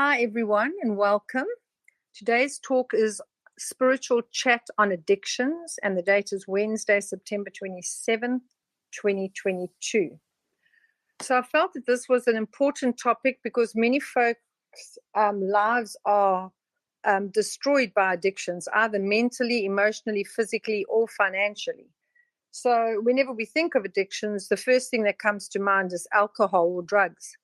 Hi, everyone, and welcome. Today's talk is Spiritual Chat on Addictions, and the date is Wednesday, September 27th, 2022. So I felt that this was an important topic because many folks' lives are destroyed by addictions, either mentally, emotionally, physically, or financially. So whenever we think of addictions, the first thing that comes to mind is alcohol or drugs.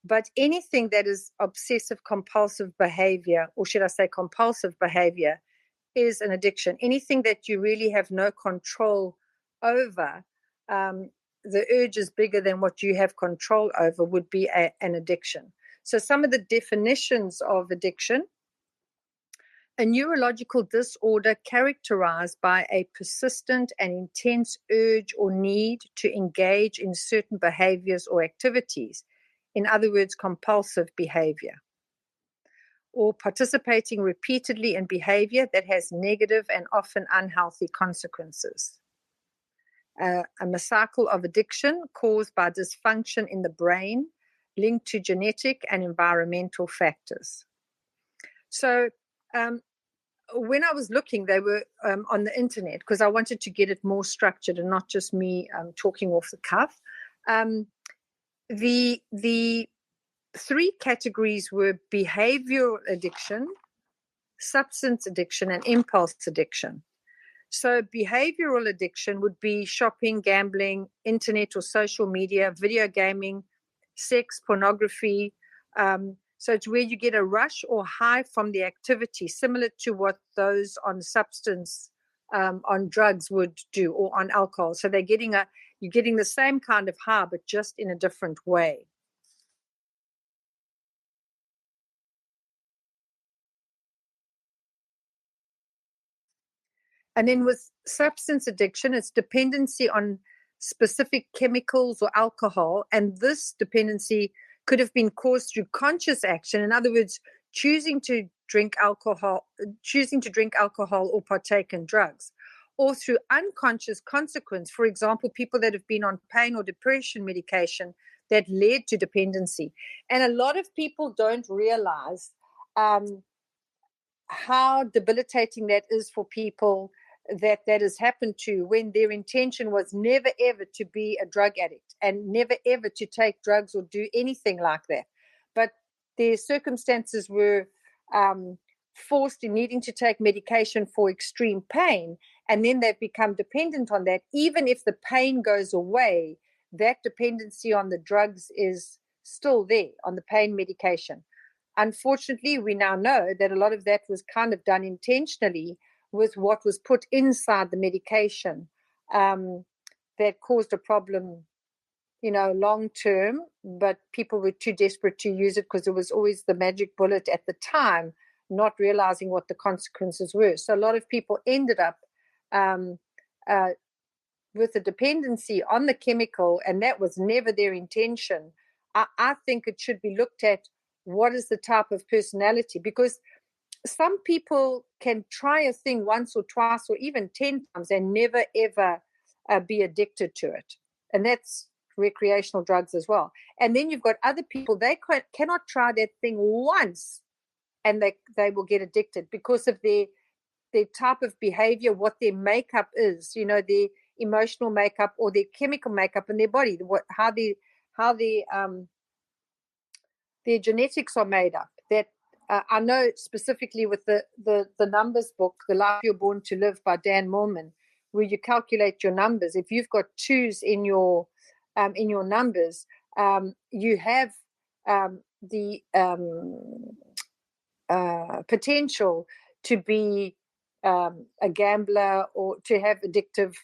But anything that is obsessive compulsive behavior, or should I say compulsive behavior, is an addiction. Anything that you really have no control over, the urge is bigger than what you have control over, would be an addiction. So some of the definitions of addiction: a neurological disorder characterized by a persistent and intense urge or need to engage in certain behaviors or activities. In other words, compulsive behavior, or participating repeatedly in behavior that has negative and often unhealthy consequences. A cycle of addiction caused by dysfunction in the brain linked to genetic and environmental factors. So when I was looking, they were on the internet because I wanted to get it more structured and not just me talking off the cuff. The three categories were behavioral addiction, substance addiction, and impulse addiction. So behavioral addiction would be shopping, gambling, internet or social media, video gaming, sex, pornography. So it's where you get a rush or high from the activity, similar to what those on substance, on drugs would do, or on alcohol. So you're getting the same kind of high, but just in a different way. And then with substance addiction, it's dependency on specific chemicals or alcohol. And this dependency could have been caused through conscious action. In other words, choosing to drink alcohol or partake in drugs, or through unconscious consequence. For example, people that have been on pain or depression medication that led to dependency. And a lot of people don't realize how debilitating that is for people that has happened to, when their intention was never ever to be a drug addict and never ever to take drugs or do anything like that. But their circumstances were forced in needing to take medication for extreme pain, and then they've become dependent on that. Even if the pain goes away, that dependency on the drugs is still there, on the pain medication. Unfortunately, we now know that a lot of that was kind of done intentionally with what was put inside the medication that caused a problem, long term, but people were too desperate to use it because it was always the magic bullet at the time, not realizing what the consequences were. So a lot of people ended up with a dependency on the chemical, and that was never their intention. I think it should be looked at, what is the type of personality? Because some people can try a thing once or twice or even 10 times and never, ever be addicted to it. And that's recreational drugs as well. And then you've got other people, they cannot try that thing once and they will get addicted because of their type of behavior, what their makeup is, their emotional makeup or their chemical makeup in their body, how their genetics are made up. That I know specifically with the numbers book, The Life You're Born to Live by Dan Millman, where you calculate your numbers. If you've got twos in your numbers, you have the potential to be a gambler or to have addictive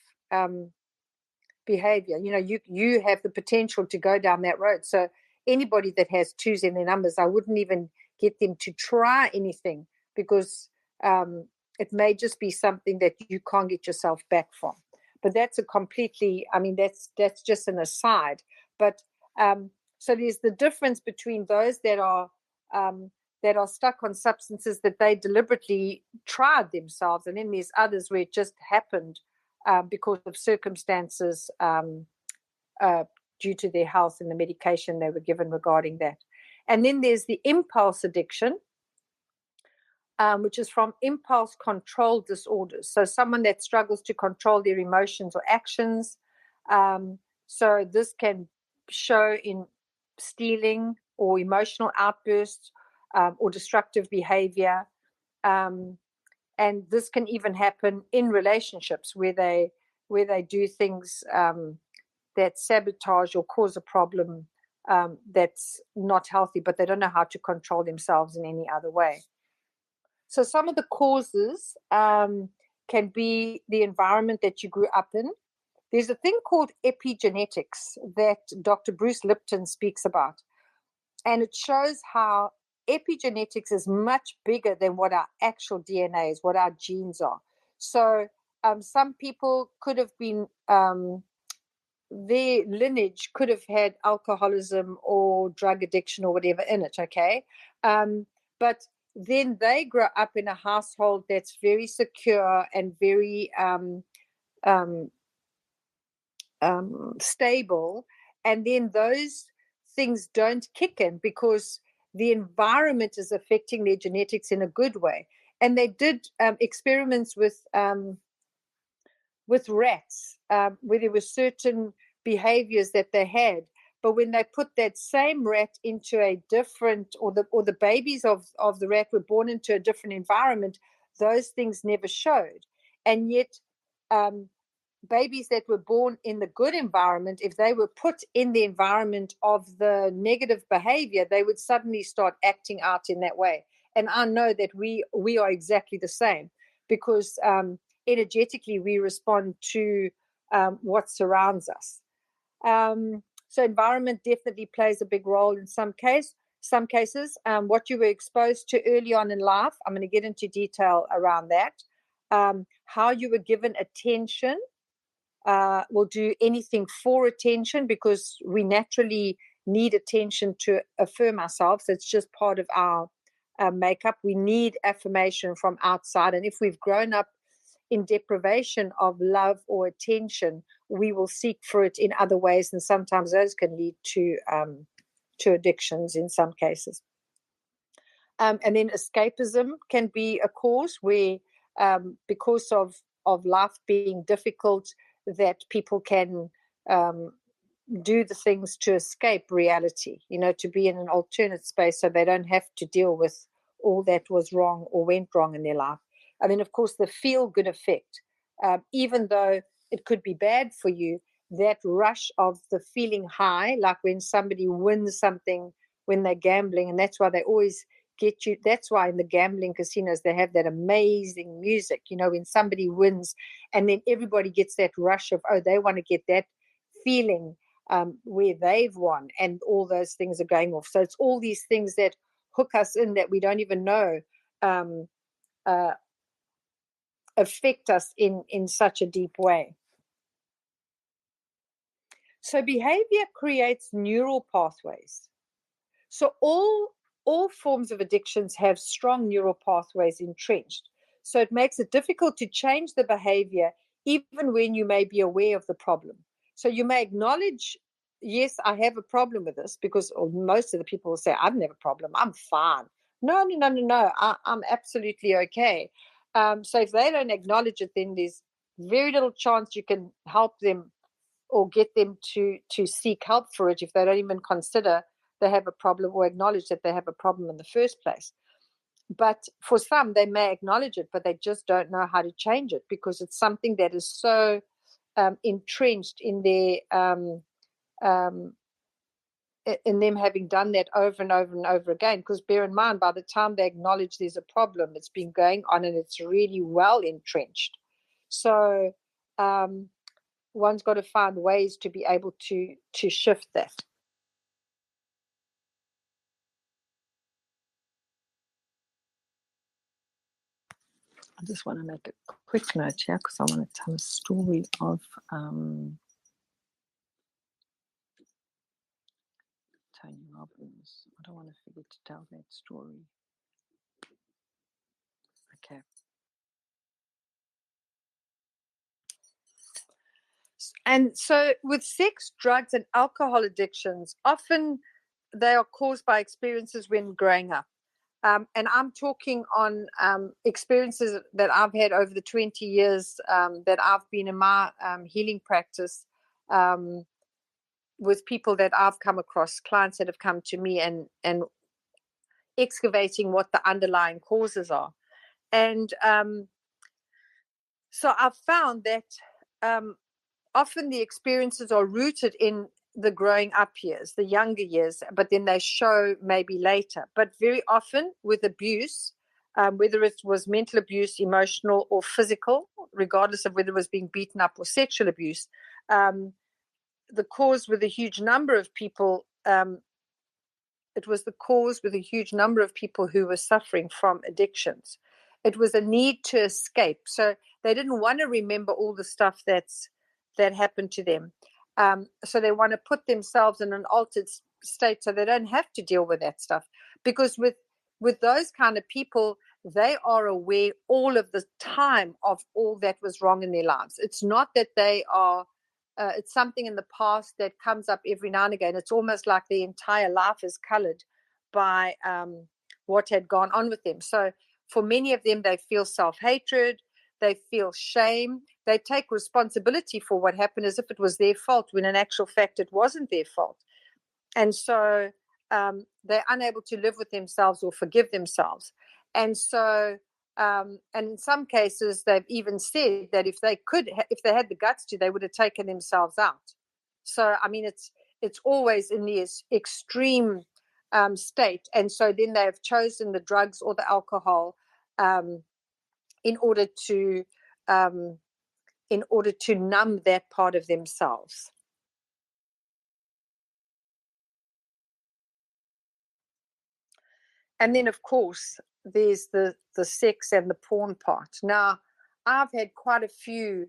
behavior. You have the potential to go down that road. So anybody that has twos in their numbers, I wouldn't even get them to try anything, because it may just be something that you can't get yourself back from. But that's that's just an aside. But so there's the difference between those that are stuck on substances that they deliberately tried themselves, and then there's others where it just happened because of circumstances due to their health and the medication they were given regarding that. And then there's the impulse addiction, which is from impulse control disorders. So someone that struggles to control their emotions or actions. So this can show in stealing or emotional outbursts or destructive behavior. And this can even happen in relationships where they do things that sabotage or cause a problem that's not healthy, but they don't know how to control themselves in any other way. So some of the causes can be the environment that you grew up in. There's a thing called epigenetics that Dr. Bruce Lipton speaks about. And it shows how epigenetics is much bigger than what our actual DNA is, what our genes are. So some people could have been, their lineage could have had alcoholism or drug addiction or whatever in it, okay? But then they grow up in a household that's very secure and very stable, and then those things don't kick in because the environment is affecting their genetics in a good way. And they did experiments with rats where there were certain behaviors that they had, but when they put that same rat into a different, or the babies of the rat were born into a different environment, those things never showed. And yet babies that were born in the good environment, if they were put in the environment of the negative behavior, they would suddenly start acting out in that way. And I know that we are exactly the same, because energetically we respond to what surrounds us. So environment definitely plays a big role in some cases. What you were exposed to early on in life, I'm going to get into detail around that. How you were given attention. Will do anything for attention, because we naturally need attention to affirm ourselves. It's just part of our makeup. We need affirmation from outside. And if we've grown up in deprivation of love or attention, we will seek for it in other ways. And sometimes those can lead to addictions in some cases. And then escapism can be a cause where, because of life being difficult, that people can do the things to escape reality, to be in an alternate space so they don't have to deal with all that was wrong or went wrong in their life. I mean, of course, the feel-good effect, even though it could be bad for you, that rush of the feeling high, like when somebody wins something when they're gambling, and that's why they always get you. That's why in the gambling casinos they have that amazing music, when somebody wins, and then everybody gets that rush of, oh, they want to get that feeling where they've won, and all those things are going off. So it's all these things that hook us in that we don't even know affect us in such a deep way. So behavior creates neural pathways. So all forms of addictions have strong neural pathways entrenched. So it makes it difficult to change the behavior even when you may be aware of the problem. So you may acknowledge, yes, I have a problem with this, because most of the people will say, I've never a problem, I'm fine. No, I'm absolutely okay. So if they don't acknowledge it, then there's very little chance you can help them or get them to seek help for it if they don't even consider they have a problem or acknowledge that they have a problem in the first place. But for some, they may acknowledge it, but they just don't know how to change it, because it's something that is so entrenched in their in them having done that over and over and over again. Because bear in mind, by the time they acknowledge there's a problem, it's been going on and it's really well entrenched. So one's got to find ways to be able to shift that. I just want to make a quick note here because I want to tell a story of Tony Robbins. I don't want to forget to tell that story. Okay. And so with sex, drugs, and alcohol addictions, often they are caused by experiences when growing up. And I'm talking on experiences that I've had over the 20 years that I've been in my healing practice, with people that I've come across, clients that have come to me, and excavating what the underlying causes are. And so I've found that often the experiences are rooted in the growing up years, the younger years, but then they show maybe later. But very often with abuse, whether it was mental abuse, emotional or physical, regardless of whether it was being beaten up or sexual abuse, the cause with a huge number of people, it was the cause with a huge number of people who were suffering from addictions. It was a need to escape. So they didn't want to remember all the stuff that happened to them. So they want to put themselves in an altered state so they don't have to deal with that stuff. Because with those kind of people, they are aware all of the time of all that was wrong in their lives. It's not that they are, it's something in the past that comes up every now and again. It's almost like their entire life is colored by what had gone on with them. So for many of them, they feel self-hatred, they feel shame, they take responsibility for what happened as if it was their fault, when in actual fact it wasn't their fault. And so they're unable to live with themselves or forgive themselves. And so, and in some cases, they've even said that if they had the guts to, they would have taken themselves out. So, I mean, it's always in this extreme state. And so then they have chosen the drugs or the alcohol in order to numb that part of themselves. And then, of course, there's the sex and the porn part. Now, I've had quite a few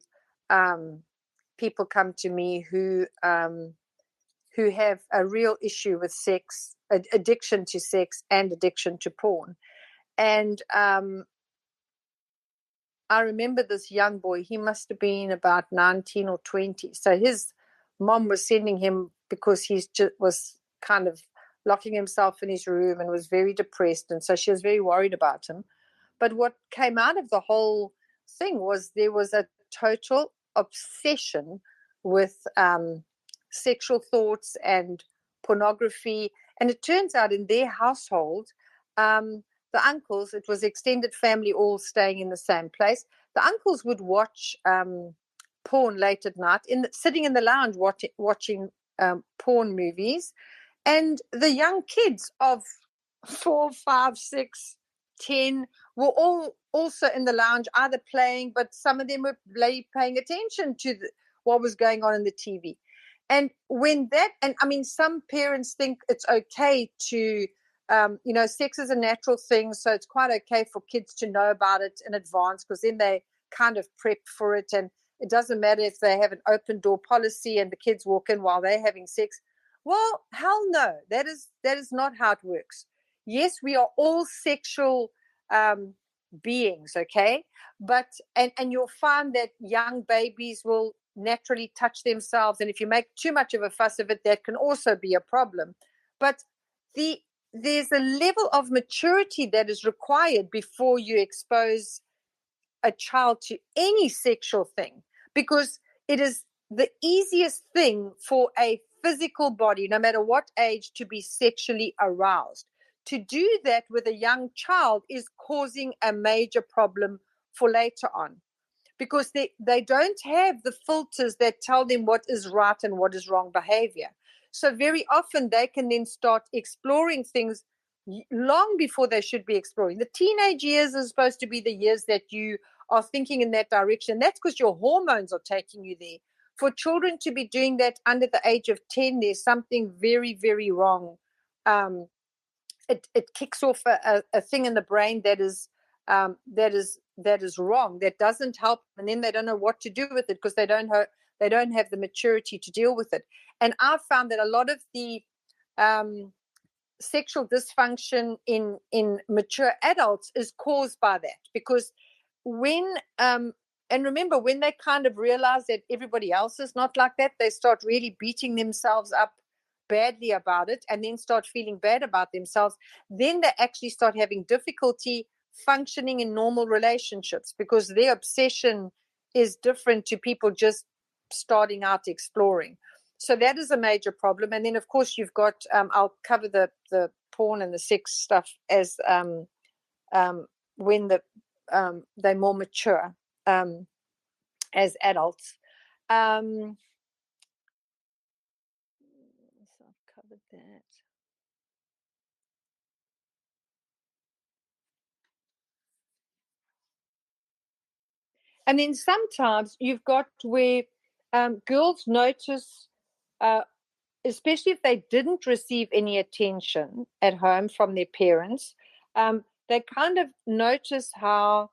people come to me who have a real issue with sex, addiction to sex and addiction to porn. And I remember this young boy, he must have been about 19 or 20. So his mom was sending him because he was kind of locking himself in his room and was very depressed. And so she was very worried about him. But what came out of the whole thing was there was a total obsession with sexual thoughts and pornography. And it turns out in their household, the uncles, it was extended family all staying in the same place. The uncles would watch porn late at night, sitting in the lounge watching porn movies. And the young kids of 4, 5, 6, 10 were all also in the lounge, either playing, but some of them were paying attention to what was going on in the TV. And some parents think it's okay to, sex is a natural thing, so it's quite okay for kids to know about it in advance, because then they kind of prep for it, and it doesn't matter if they have an open door policy and the kids walk in while they're having sex. Well, hell no, that is not how it works. Yes, we are all sexual beings, okay? But and you'll find that young babies will naturally touch themselves, and if you make too much of a fuss of it, that can also be a problem. But there's a level of maturity that is required before you expose a child to any sexual thing, because it is the easiest thing for a physical body, no matter what age, to be sexually aroused. To do that with a young child is causing a major problem for later on, because they don't have the filters that tell them what is right and what is wrong behavior. So very often they can then start exploring things long before they should be exploring. The teenage years are supposed to be the years that you are thinking in that direction. That's because your hormones are taking you there. For children to be doing that under the age of 10, there's something very, very wrong. It kicks off a thing in the brain that is wrong, that doesn't help, and then they don't know what to do with it because they don't have the maturity to deal with it. And I've found that a lot of the sexual dysfunction in mature adults is caused by that, because when and remember, when they kind of realize that everybody else is not like that, they start really beating themselves up badly about it and then start feeling bad about themselves, then they actually start having difficulty functioning in normal relationships because their obsession is different to people just starting out exploring. So that is a major problem. And then, of course, you've got, I'll cover the porn and the sex stuff as when they're more mature as adults. So I've covered that. And then sometimes you've got where girls notice, especially if they didn't receive any attention at home from their parents, they kind of notice how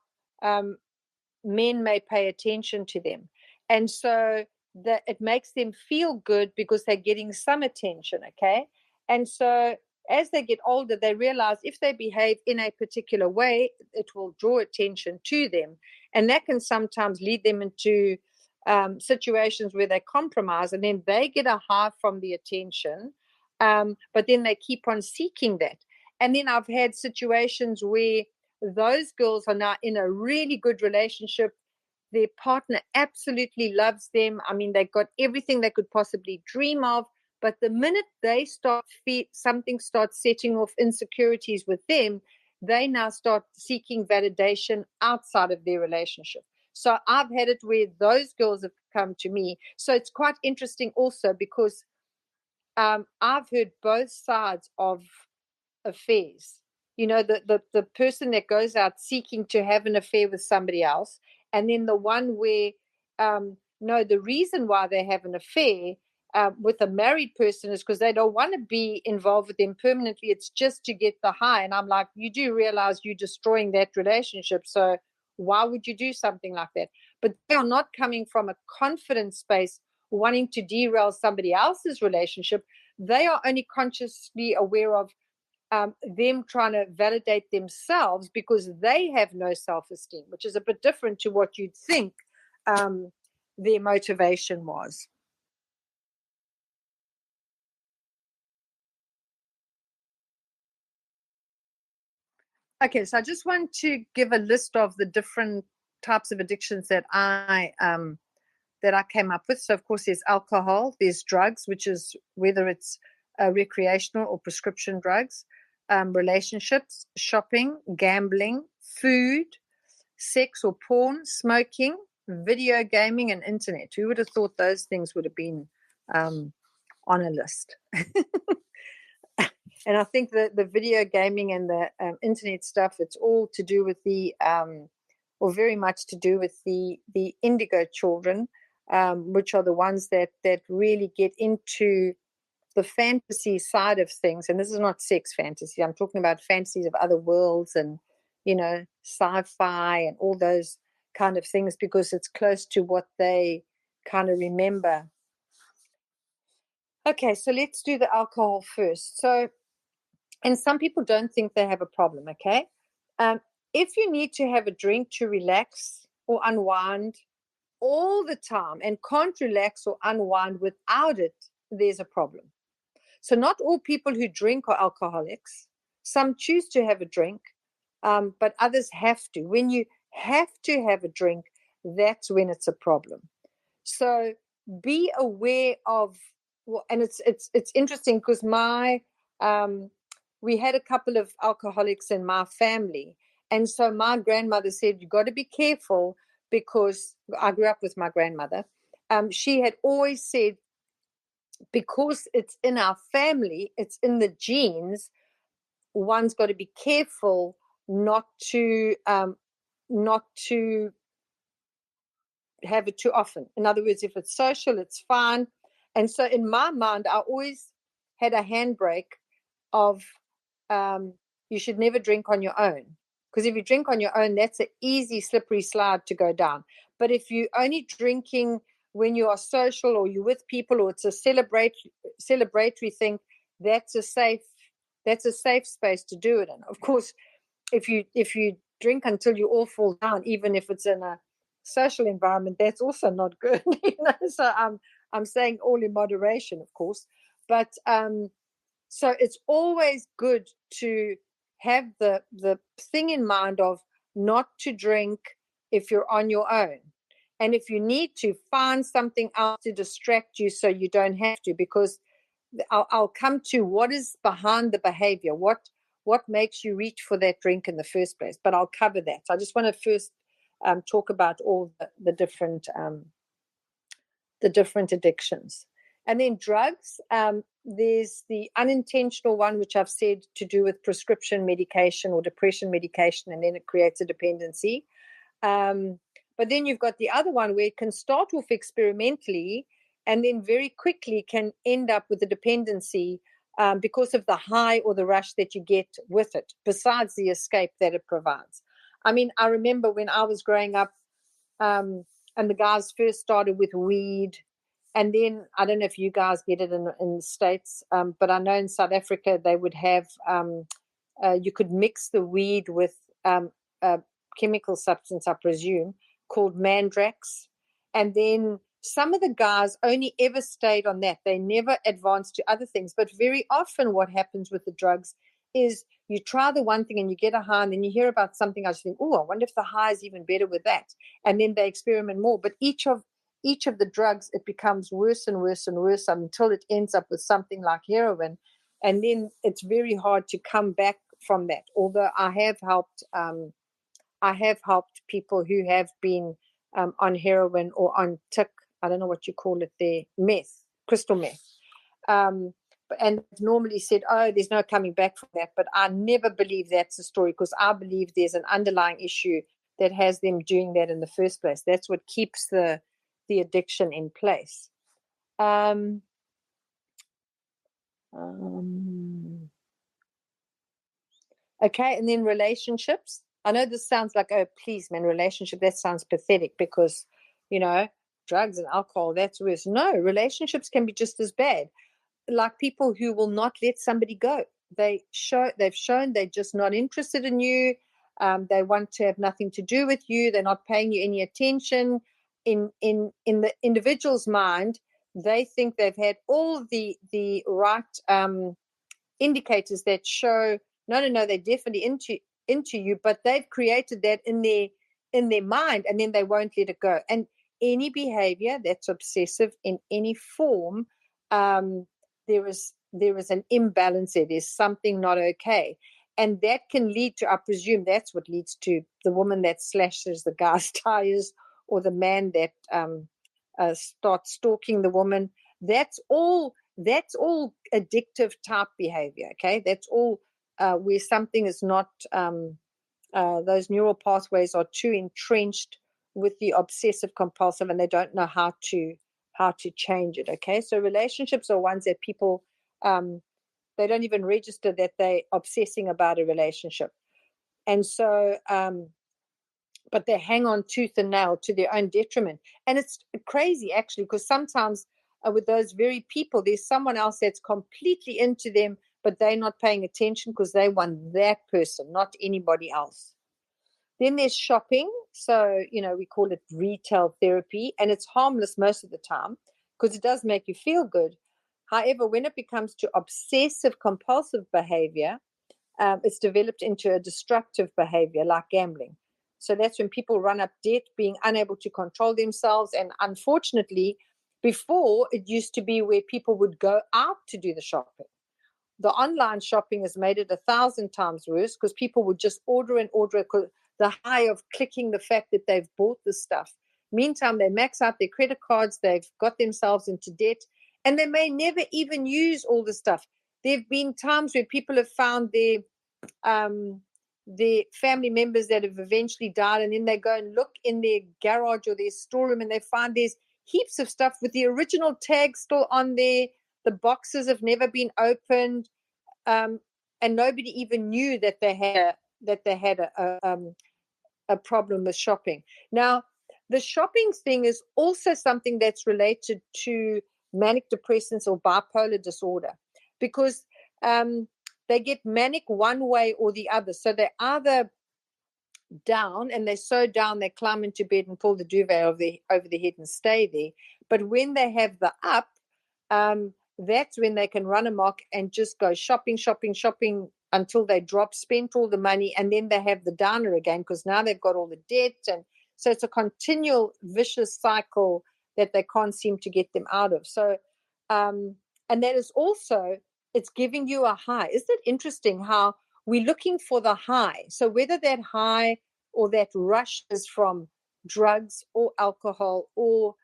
men may pay attention to them. And so that it makes them feel good because they're getting some attention, okay? And so as they get older, they realize if they behave in a particular way, it will draw attention to them. And that can sometimes lead them into situations where they compromise and then they get a high from the attention, but then they keep on seeking that. And then I've had situations where those girls are now in a really good relationship. Their partner absolutely loves them. I mean, they've got everything they could possibly dream of. But the minute they start something starts setting off insecurities with them, they now start seeking validation outside of their relationship. So I've had it where those girls have come to me. So it's quite interesting also because I've heard both sides of affairs. You know, the person that goes out seeking to have an affair with somebody else, and then the one where, no, the reason why they have an affair with a married person is because they don't want to be involved with them permanently. It's just to get the high. And I'm like, you do realize you're destroying that relationship. So why would you do something like that? But they are not coming from a confidence space wanting to derail somebody else's relationship. They are only consciously aware of them trying to validate themselves because they have no self-esteem, which is a bit different to what you'd think their motivation was. Okay, so I just want to give a list of the different types of addictions that I came up with. So, of course, there's alcohol, there's drugs, which is whether it's recreational or prescription drugs, relationships, shopping, gambling, food, sex or porn, smoking, video gaming, and internet. Who would have thought those things would have been on a list? And I think that the video gaming and the internet stuff, it's all to do with or very much to do with the indigo children, which are the ones that really get into the fantasy side of things. And this is not sex fantasy. I'm talking about fantasies of other worlds and, you know, sci-fi and all those kind of things because it's close to what they kind of remember. Okay, so let's do the alcohol first. So, and some people don't think they have a problem, okay? If you need to have a drink to relax or unwind all the time and can't relax or unwind without it, there's a problem. So not all people who drink are alcoholics. Some choose to have a drink, but others have to. When you have to have a drink, that's when it's a problem. So be aware of, and it's interesting because we had a couple of alcoholics in my family. And so my grandmother said, you got to be careful because I grew up with my grandmother. She had always said, because it's in our family, it's in the genes, one's got to be careful not to have it too often. In other words, if it's social, it's fine. And so in my mind, I always had a handbrake of you should never drink on your own. Because if you drink on your own, that's an easy, slippery slide to go down. But if you're only drinking when you are social or you're with people or it's a celebratory thing, that's a safe space to do it in. Of course, if you drink until you all fall down, even if it's in a social environment, that's also not good. So I'm saying all in moderation, of course. But so it's always good to have the thing in mind of not to drink if you're on your own. And if you need to, find something else to distract you so you don't have to, because I'll come to what is behind the behavior, what makes you reach for that drink in the first place. But I'll cover that. I just want to first talk about all the different addictions. And then drugs, there's the unintentional one, which I've said, to do with prescription medication or depression medication, and then it creates a dependency. But then you've got the other one where it can start off experimentally and then very quickly can end up with a dependency because of the high or the rush that you get with it, besides the escape that it provides. I mean, I remember when I was growing up, and the guys first started with weed. And then, I don't know if you guys get it in the States, but I know in South Africa they would have, you could mix the weed with a chemical substance, I presume, called mandrax. And then some of the guys only ever stayed on that. They never advanced to other things. But very often what happens with the drugs is you try the one thing and you get a high, and then you hear about something else. You think, oh, I wonder if the high is even better with that. And then they experiment more. But each of the drugs, it becomes worse and worse and worse until it ends up with something like heroin. And then it's very hard to come back from that. Although I have helped people who have been on heroin or on tick, I don't know what you call it there, meth, crystal meth. And normally said, oh, there's no coming back from that. But I never believe that's the story, because I believe there's an underlying issue that has them doing that in the first place. That's what keeps the addiction in place. Okay, and then relationships. I know this sounds like, oh, please, man, relationship, that sounds pathetic, because, drugs and alcohol, that's worse. No, relationships can be just as bad. Like people who will not let somebody go. They've shown they're just not interested in you. They want to have nothing to do with you. They're not paying you any attention. In the individual's mind, they think they've had all the right indicators that show no, they're definitely into you, but they've created that in their mind, and then they won't let it go. And any behavior that's obsessive in any form, there is an imbalance there. There's something not okay. And that can lead to, I presume that's what leads to the woman that slashes the guy's tires, or the man that starts stalking the woman. That's all addictive type behavior, okay? That's all where something is not, those neural pathways are too entrenched with the obsessive compulsive, and they don't know how to change it, okay? So relationships are ones that people, they don't even register that they're obsessing about a relationship. And so, but they hang on tooth and nail to their own detriment. And it's crazy, actually, because sometimes with those very people, there's someone else that's completely into them, but they're not paying attention because they want that person, not anybody else. Then there's shopping. So, we call it retail therapy, and it's harmless most of the time because it does make you feel good. However, when it becomes to obsessive compulsive behavior, it's developed into a destructive behavior like gambling. So that's when people run up debt, being unable to control themselves. And unfortunately, before, it used to be where people would go out to do the shopping. The online shopping has made it 1,000 times worse, because people would just order and order, the high of clicking the fact that they've bought the stuff. Meantime, they max out their credit cards, they've got themselves into debt, and they may never even use all the stuff. There have been times where people have found their family members that have eventually died, and then they go and look in their garage or their storeroom, and they find there's heaps of stuff with the original tag still on there. The boxes have never been opened, and nobody even knew that they had a problem with shopping. Now, the shopping thing is also something that's related to manic depressants or bipolar disorder, because they get manic one way or the other. So they're either down, and they're so down they climb into bed and pull the duvet over the head and stay there. But when they have the up, that's when they can run amok and just go shopping until they spent all the money, and then they have the downer again because now they've got all the debt. And so it's a continual vicious cycle that they can't seem to get them out of. So, and that is also, it's giving you a high. Isn't it interesting how we're looking for the high? So whether that high or that rush is from drugs or alcohol or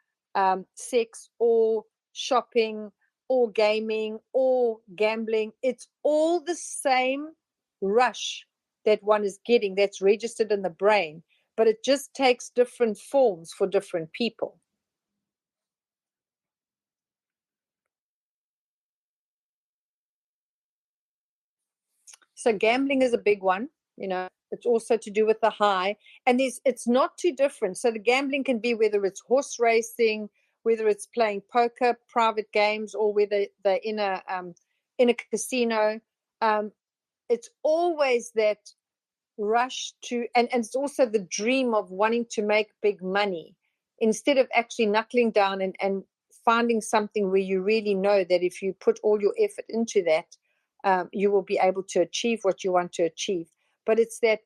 sex or shopping or gaming or gambling, it's all the same rush that one is getting that's registered in the brain, but it just takes different forms for different people. So gambling is a big one, it's also to do with the high, and it's not too different. So the gambling can be whether it's horse racing, whether it's playing poker, private games, or whether they're in a casino. It's always that rush to, and it's also the dream of wanting to make big money instead of actually knuckling down and finding something where you really know that if you put all your effort into that, you will be able to achieve what you want to achieve. But it's that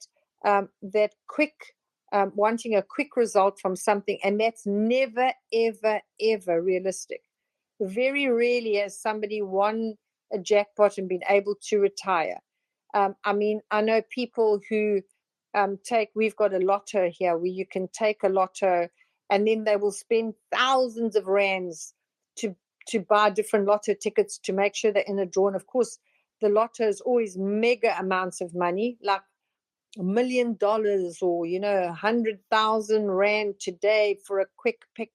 quick, wanting a quick result from something, and that's never, ever, ever realistic. Very rarely has somebody won a jackpot and been able to retire. I mean, I know people who we've got a lotto here where you can take a lotto and then they will spend thousands of rands to buy different lotto tickets to make sure they're in a draw. And of course, the lotto is always mega amounts of money, like $1 million or, 100,000 rand today for a quick pick.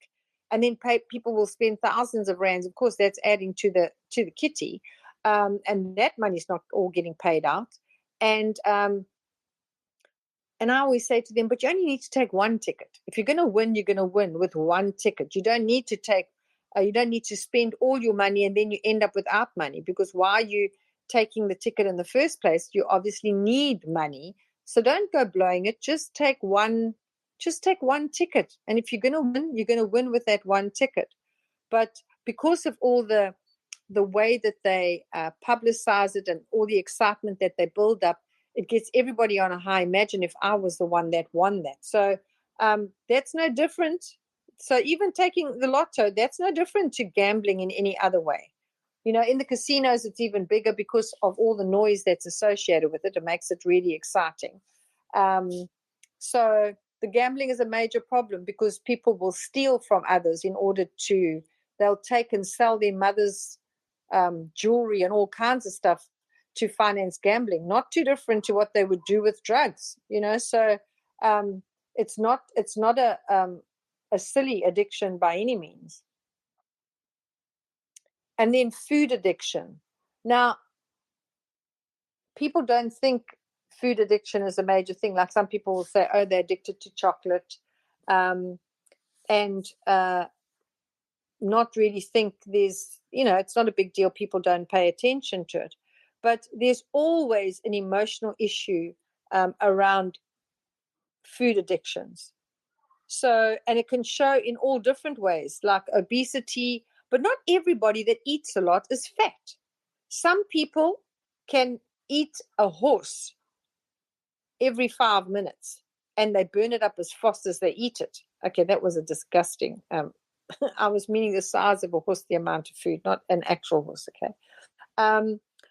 And then people will spend thousands of rands. Of course, that's adding to the kitty. And that money's not all getting paid out. And I always say to them, but you only need to take one ticket. If you're going to win, you're going to win with one ticket. You don't need to spend all your money and then you end up without money, because why are you taking the ticket in the first place? You obviously need money. So don't go blowing it. Just take one ticket. And if you're going to win, you're going to win with that one ticket. But because of all the way that they publicize it and all the excitement that they build up, it gets everybody on a high. Imagine if I was the one that won that. So that's no different. So even taking the lotto, that's no different to gambling in any other way. In the casinos, it's even bigger because of all the noise that's associated with it. It makes it really exciting. So the gambling is a major problem because people will steal from others they'll take and sell their mother's jewelry and all kinds of stuff to finance gambling. Not too different to what they would do with drugs, So it's not a silly addiction by any means. And then food addiction. Now, people don't think food addiction is a major thing. Like some people will say, oh, they're addicted to chocolate, and not really think there's, it's not a big deal. People don't pay attention to it. But there's always an emotional issue around food addictions. So, and it can show in all different ways, like obesity, but not everybody that eats a lot is fat. Some people can eat a horse every 5 minutes and they burn it up as fast as they eat it. Okay, that was a disgusting. I was meaning the size of a horse, the amount of food, not an actual horse. Okay.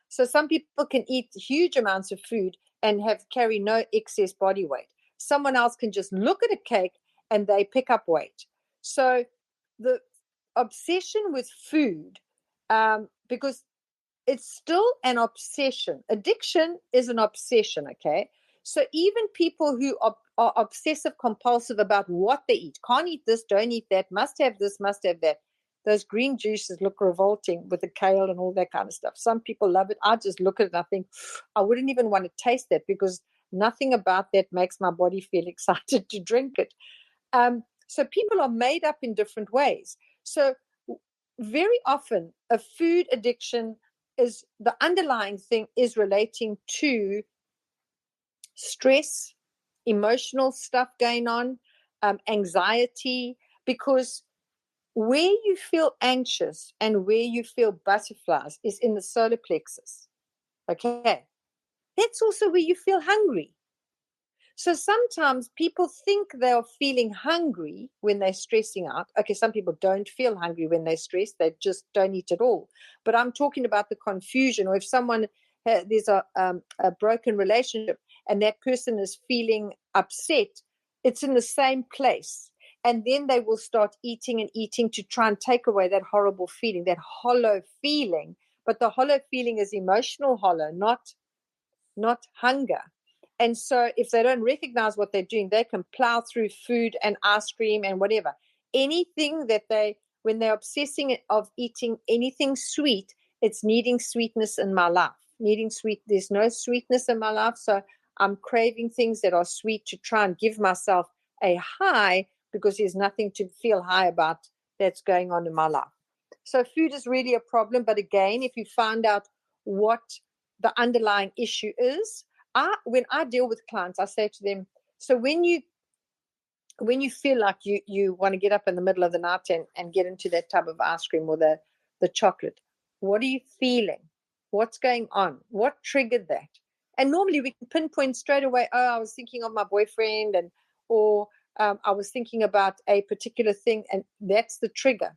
So some people can eat huge amounts of food and carry no excess body weight. Someone else can just look at a cake and they pick up weight. So the obsession with food, because it's still an obsession. Addiction is an obsession, okay? So even people who are obsessive compulsive about what they eat, can't eat this, don't eat that, must have this, must have that. Those green juices look revolting with the kale and all that kind of stuff. Some people love it. I just look at it and I think, I wouldn't even want to taste that because nothing about that makes my body feel excited to drink it. So people are made up in different ways. So very often a food addiction is the underlying thing is relating to stress, emotional stuff going on, anxiety, because where you feel anxious and where you feel butterflies is in the solar plexus. Okay. That's also where you feel hungry. So sometimes people think they're feeling hungry when they're stressing out. Okay, some people don't feel hungry when they're stressed. They just don't eat at all. But I'm talking about the confusion, or if someone, there's a broken relationship and that person is feeling upset, it's in the same place. And then they will start eating and eating to try and take away that horrible feeling, that hollow feeling. But the hollow feeling is emotional hollow, not hunger. And so if they don't recognize what they're doing, they can plow through food and ice cream and whatever. Anything that when they're obsessing of eating anything sweet, it's needing sweetness in my life. Needing sweet. There's no sweetness in my life. So I'm craving things that are sweet to try and give myself a high, because there's nothing to feel high about that's going on in my life. So food is really a problem. But again, if you find out what the underlying issue is, when I deal with clients, I say to them, so when you feel like you want to get up in the middle of the night and get into that tub of ice cream or the chocolate, what are you feeling? What's going on? What triggered that? And normally we can pinpoint straight away, oh, I was thinking of my boyfriend, or I was thinking about a particular thing, and that's the trigger.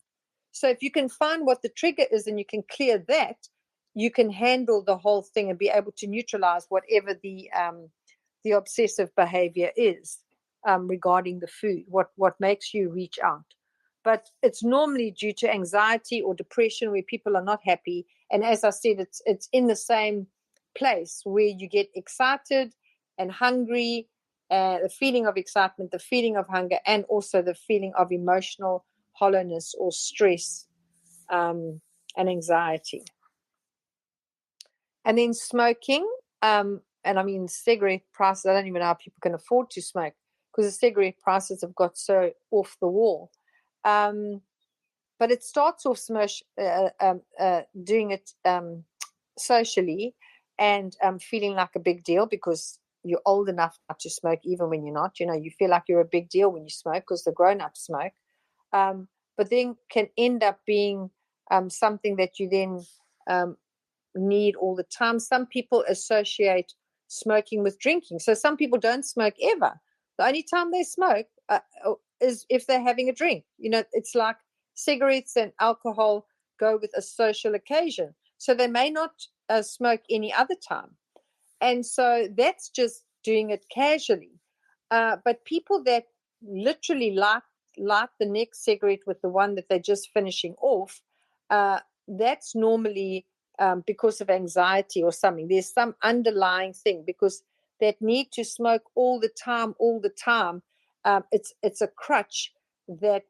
So if you can find what the trigger is and you can clear that, you can handle the whole thing and be able to neutralize whatever the obsessive behavior is regarding the food, what makes you reach out. But it's normally due to anxiety or depression, where people are not happy. And as I said, it's in the same place where you get excited and hungry, the feeling of excitement, the feeling of hunger, and also the feeling of emotional hollowness or stress and anxiety. And then smoking, and I mean cigarette prices. I don't even know how people can afford to smoke, because the cigarette prices have got so off the wall. But it starts off doing it socially and feeling like a big deal, because you're old enough not to smoke, even when you're not. You feel like you're a big deal when you smoke because the grown-ups smoke. But then can end up being something that you then need all the time. Some people associate smoking with drinking. So some people don't smoke ever. The only time they smoke is if they're having a drink. It's like cigarettes and alcohol go with a social occasion. So they may not smoke any other time. And so that's just doing it casually. But people that literally light the next cigarette with the one that they're just finishing off, that's normally because of anxiety or something. There's some underlying thing, because that need to smoke all the time, it's a crutch that,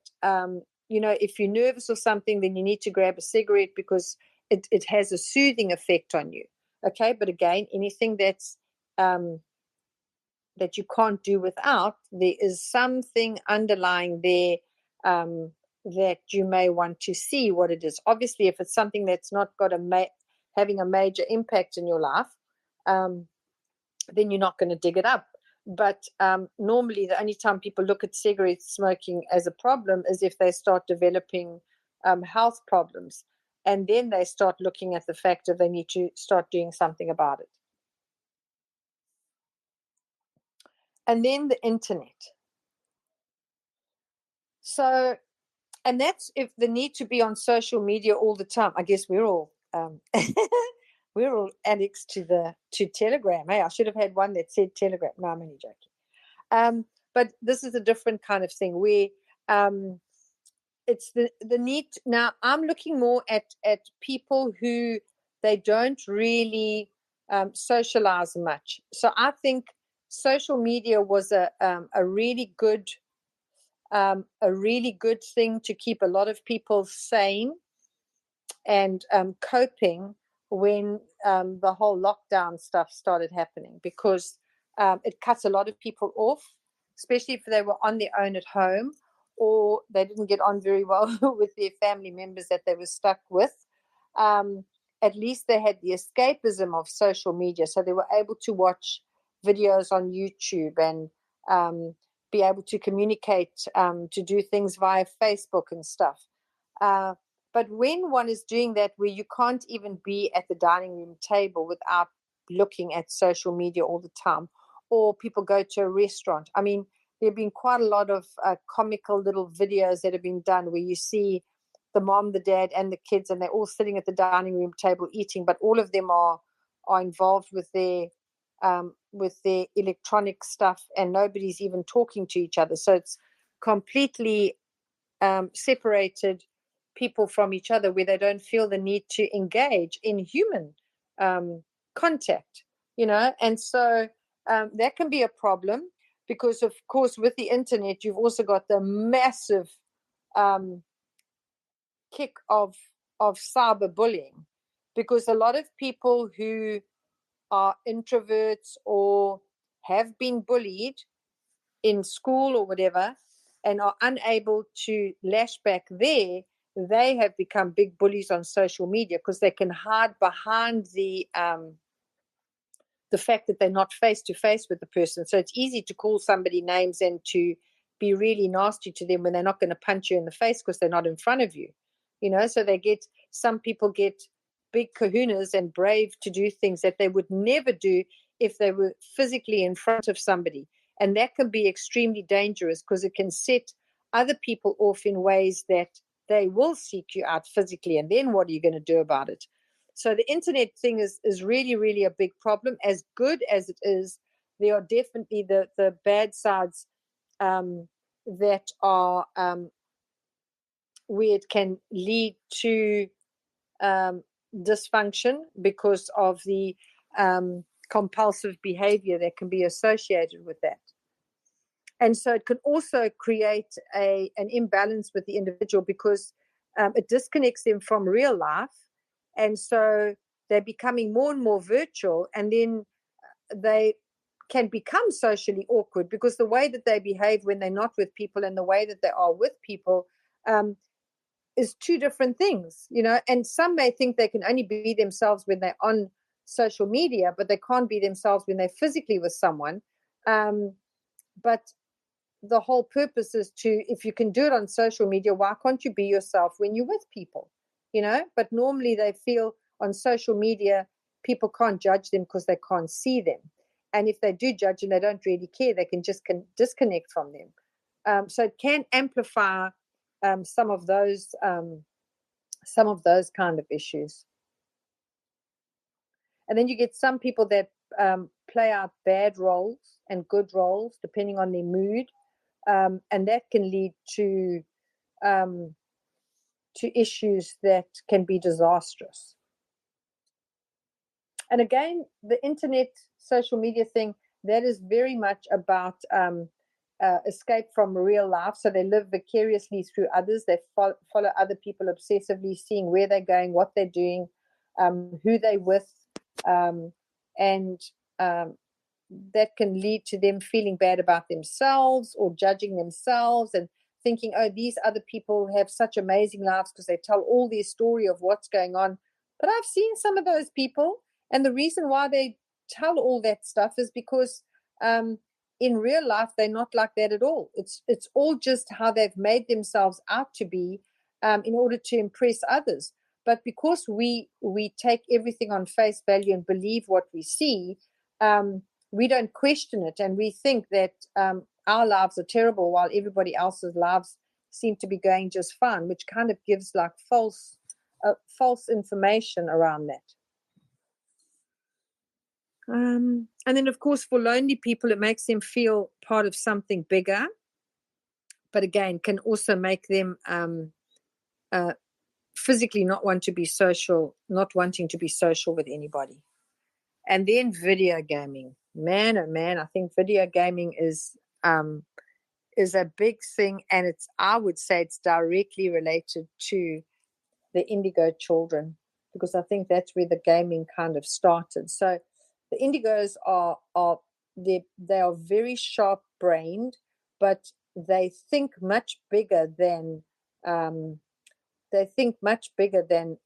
if you're nervous or something, then you need to grab a cigarette because it has a soothing effect on you. Okay, but again, anything that's that you can't do without, there is something underlying there that you may want to see what it is. Obviously, if it's something that's not got having a major impact in your life, then you're not going to dig it up. But normally, the only time people look at cigarette smoking as a problem is if they start developing health problems. And then they start looking at the fact that they need to start doing something about it. And then the internet. So, and that's if the need to be on social media all the time. I guess we're all we're all addicts to Telegram. Hey, I should have had one that said Telegram. No, I'm only joking. But this is a different kind of thing where it's the need. Now, I'm looking more at people who they don't really socialize much. So I think social media was a really good thing to keep a lot of people sane and coping when the whole lockdown stuff started happening, because it cuts a lot of people off, especially if they were on their own at home or they didn't get on very well with their family members that they were stuck with. At least they had the escapism of social media, so they were able to watch videos on YouTube and be able to communicate, to do things via Facebook and stuff. But when one is doing that, where you can't even be at the dining room table without looking at social media all the time, or people go to a restaurant. I mean, there have been quite a lot of comical little videos that have been done where you see the mom, the dad, and the kids, and they're all sitting at the dining room table eating, but all of them are involved with their electronic stuff, and nobody's even talking to each other. So it's completely separated people from each other, where they don't feel the need to engage in human contact, and so that can be a problem, because of course with the internet you've also got the massive kick of cyberbullying, because a lot of people who are introverts or have been bullied in school or whatever and are unable to lash back there, they have become big bullies on social media, because they can hide behind the fact that they're not face to face with the person. So it's easy to call somebody names and to be really nasty to them when they're not going to punch you in the face because they're not in front of you. So some people get big kahunas and brave to do things that they would never do if they were physically in front of somebody. And that can be extremely dangerous, because it can set other people off in ways that they will seek you out physically. And then what are you going to do about it? So the internet thing is really, really a big problem. As good as it is, there are definitely the bad sides that are where it can lead to dysfunction because of the compulsive behavior that can be associated with that. And so it can also create an imbalance with the individual, because it disconnects them from real life. And so they're becoming more and more virtual, and then they can become socially awkward, because the way that they behave when they're not with people and the way that they are with people is two different things, and some may think they can only be themselves when they're on social media, but they can't be themselves when they're physically with someone. But the whole purpose is if you can do it on social media, why can't you be yourself when you're with people? But normally they feel on social media, people can't judge them because they can't see them. And if they do judge and they don't really care, they can just disconnect from them. So it can amplify some of those kind of issues. And then you get some people that play out bad roles and good roles depending on their mood, and that can lead to issues that can be disastrous. And again, the internet, social media thing, that is very much about escape from real life. So they live vicariously through others. They follow other people obsessively, seeing where they're going, what they're doing, who they're with, and that can lead to them feeling bad about themselves or judging themselves and thinking, oh, these other people have such amazing lives because they tell all their story of what's going on. But I've seen some of those people, and the reason why they tell all that stuff is because in real life they're not like that at all. It's all just how they've made themselves out to be in order to impress others. But because we take everything on face value and believe what we see, we don't question it, and we think that our lives are terrible while everybody else's lives seem to be going just fine, which kind of gives like false information around that. And then, of course, for lonely people, it makes them feel part of something bigger, but again, can also make them physically not wanting to be social with anybody. And then video gaming. Man, oh man, I think video gaming is a big thing, and I would say it's directly related to the indigo children, because I think that's where the gaming kind of started. So the indigos are very sharp brained, but they think much bigger than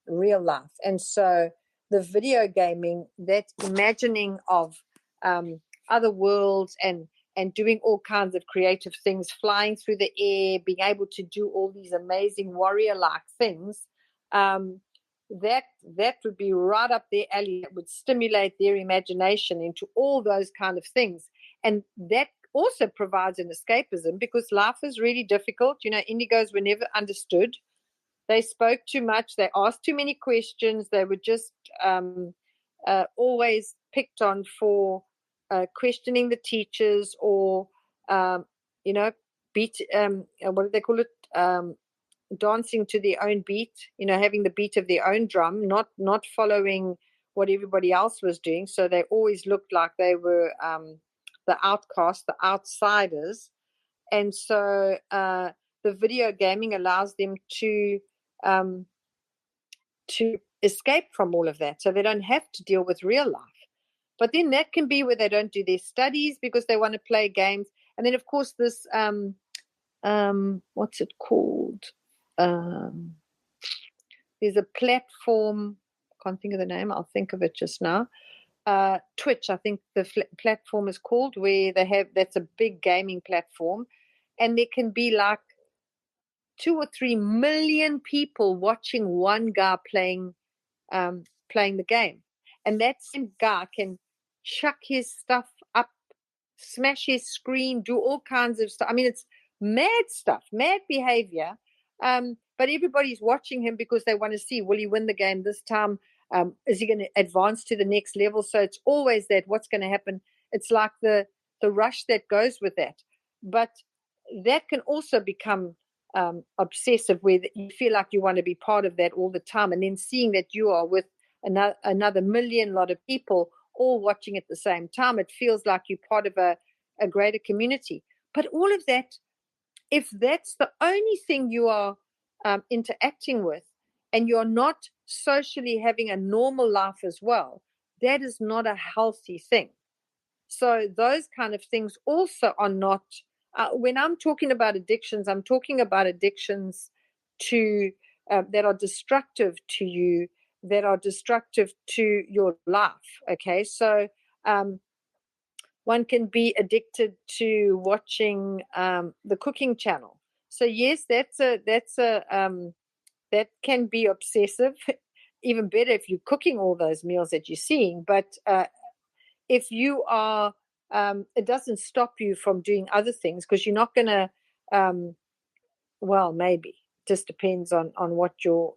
real life. And so the video gaming, that imagining of other worlds and and doing all kinds of creative things, flying through the air, being able to do all these amazing warrior-like things, that would be right up their alley. It would stimulate their imagination into all those kind of things. And that also provides an escapism, because life is really difficult. Indigos were never understood. They spoke too much. They asked too many questions. They were just always picked on for questioning the teachers, or beat. What do they call it? Dancing to their own beat. Having the beat of their own drum, not following what everybody else was doing. So they always looked like they were the outcasts, the outsiders. And so the video gaming allows them to escape from all of that, so they don't have to deal with real life. But then that can be where they don't do their studies because they want to play games. And then, of course, this what's it called? There's a platform. Can't think of the name. I'll think of it just now. Twitch, I think the platform is called, where that's a big gaming platform, and there can be like 2 or 3 million people watching one guy playing the game. And that same guy can chuck his stuff up, smash his screen, do all kinds of stuff. I mean, it's mad stuff, mad behavior. But everybody's watching him because they want to see, will he win the game this time? Is he going to advance to the next level? So it's always that, what's going to happen? It's like the rush that goes with that. But that can also become obsessive, where you feel like you want to be part of that all the time, and then seeing that you are with another million lot of people all watching at the same time, it feels like you're part of a greater community. But all of that, if that's the only thing you are interacting with, and you're not socially having a normal life as well, that is not a healthy thing. So those kind of things also are not, when I'm talking about addictions, I'm talking about addictions to that are destructive to you, that are destructive to your life. Okay, so one can be addicted to watching the cooking channel. So yes, that can be obsessive. Even better if you're cooking all those meals that you're seeing. But if you are, it doesn't stop you from doing other things, because you're not going to, well, maybe. Just depends on what your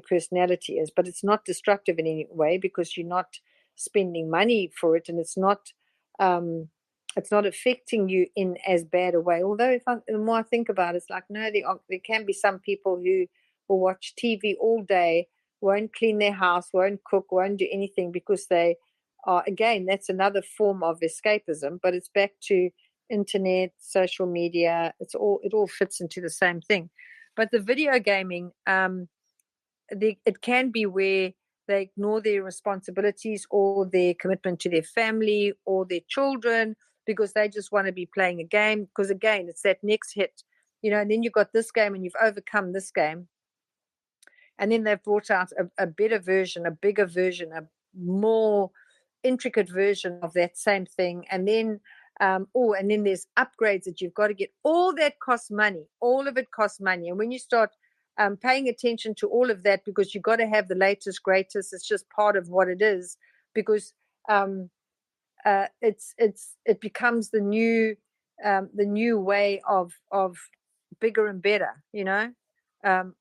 personality is. But it's not destructive in any way, because you're not spending money for it, and it's not affecting you in as bad a way. Although the more I think about it, it's like, no, there can be some people who will watch TV all day, won't clean their house, won't cook, won't do anything, because they are, again, that's another form of escapism. But it's back to internet, social media. It all fits into the same thing. But the video gaming, it can be where they ignore their responsibilities or their commitment to their family or their children, because they just want to be playing a game. Because again, it's that next hit, and then you've got this game and you've overcome this game. And then they've brought out a better version, a bigger version, a more intricate version of that same thing. And then, and then there's upgrades that you've got to get. All that costs money. All of it costs money. And when you start paying attention to all of that, because you've got to have the latest, greatest, it's just part of what it is. Because it becomes the new way of bigger and better.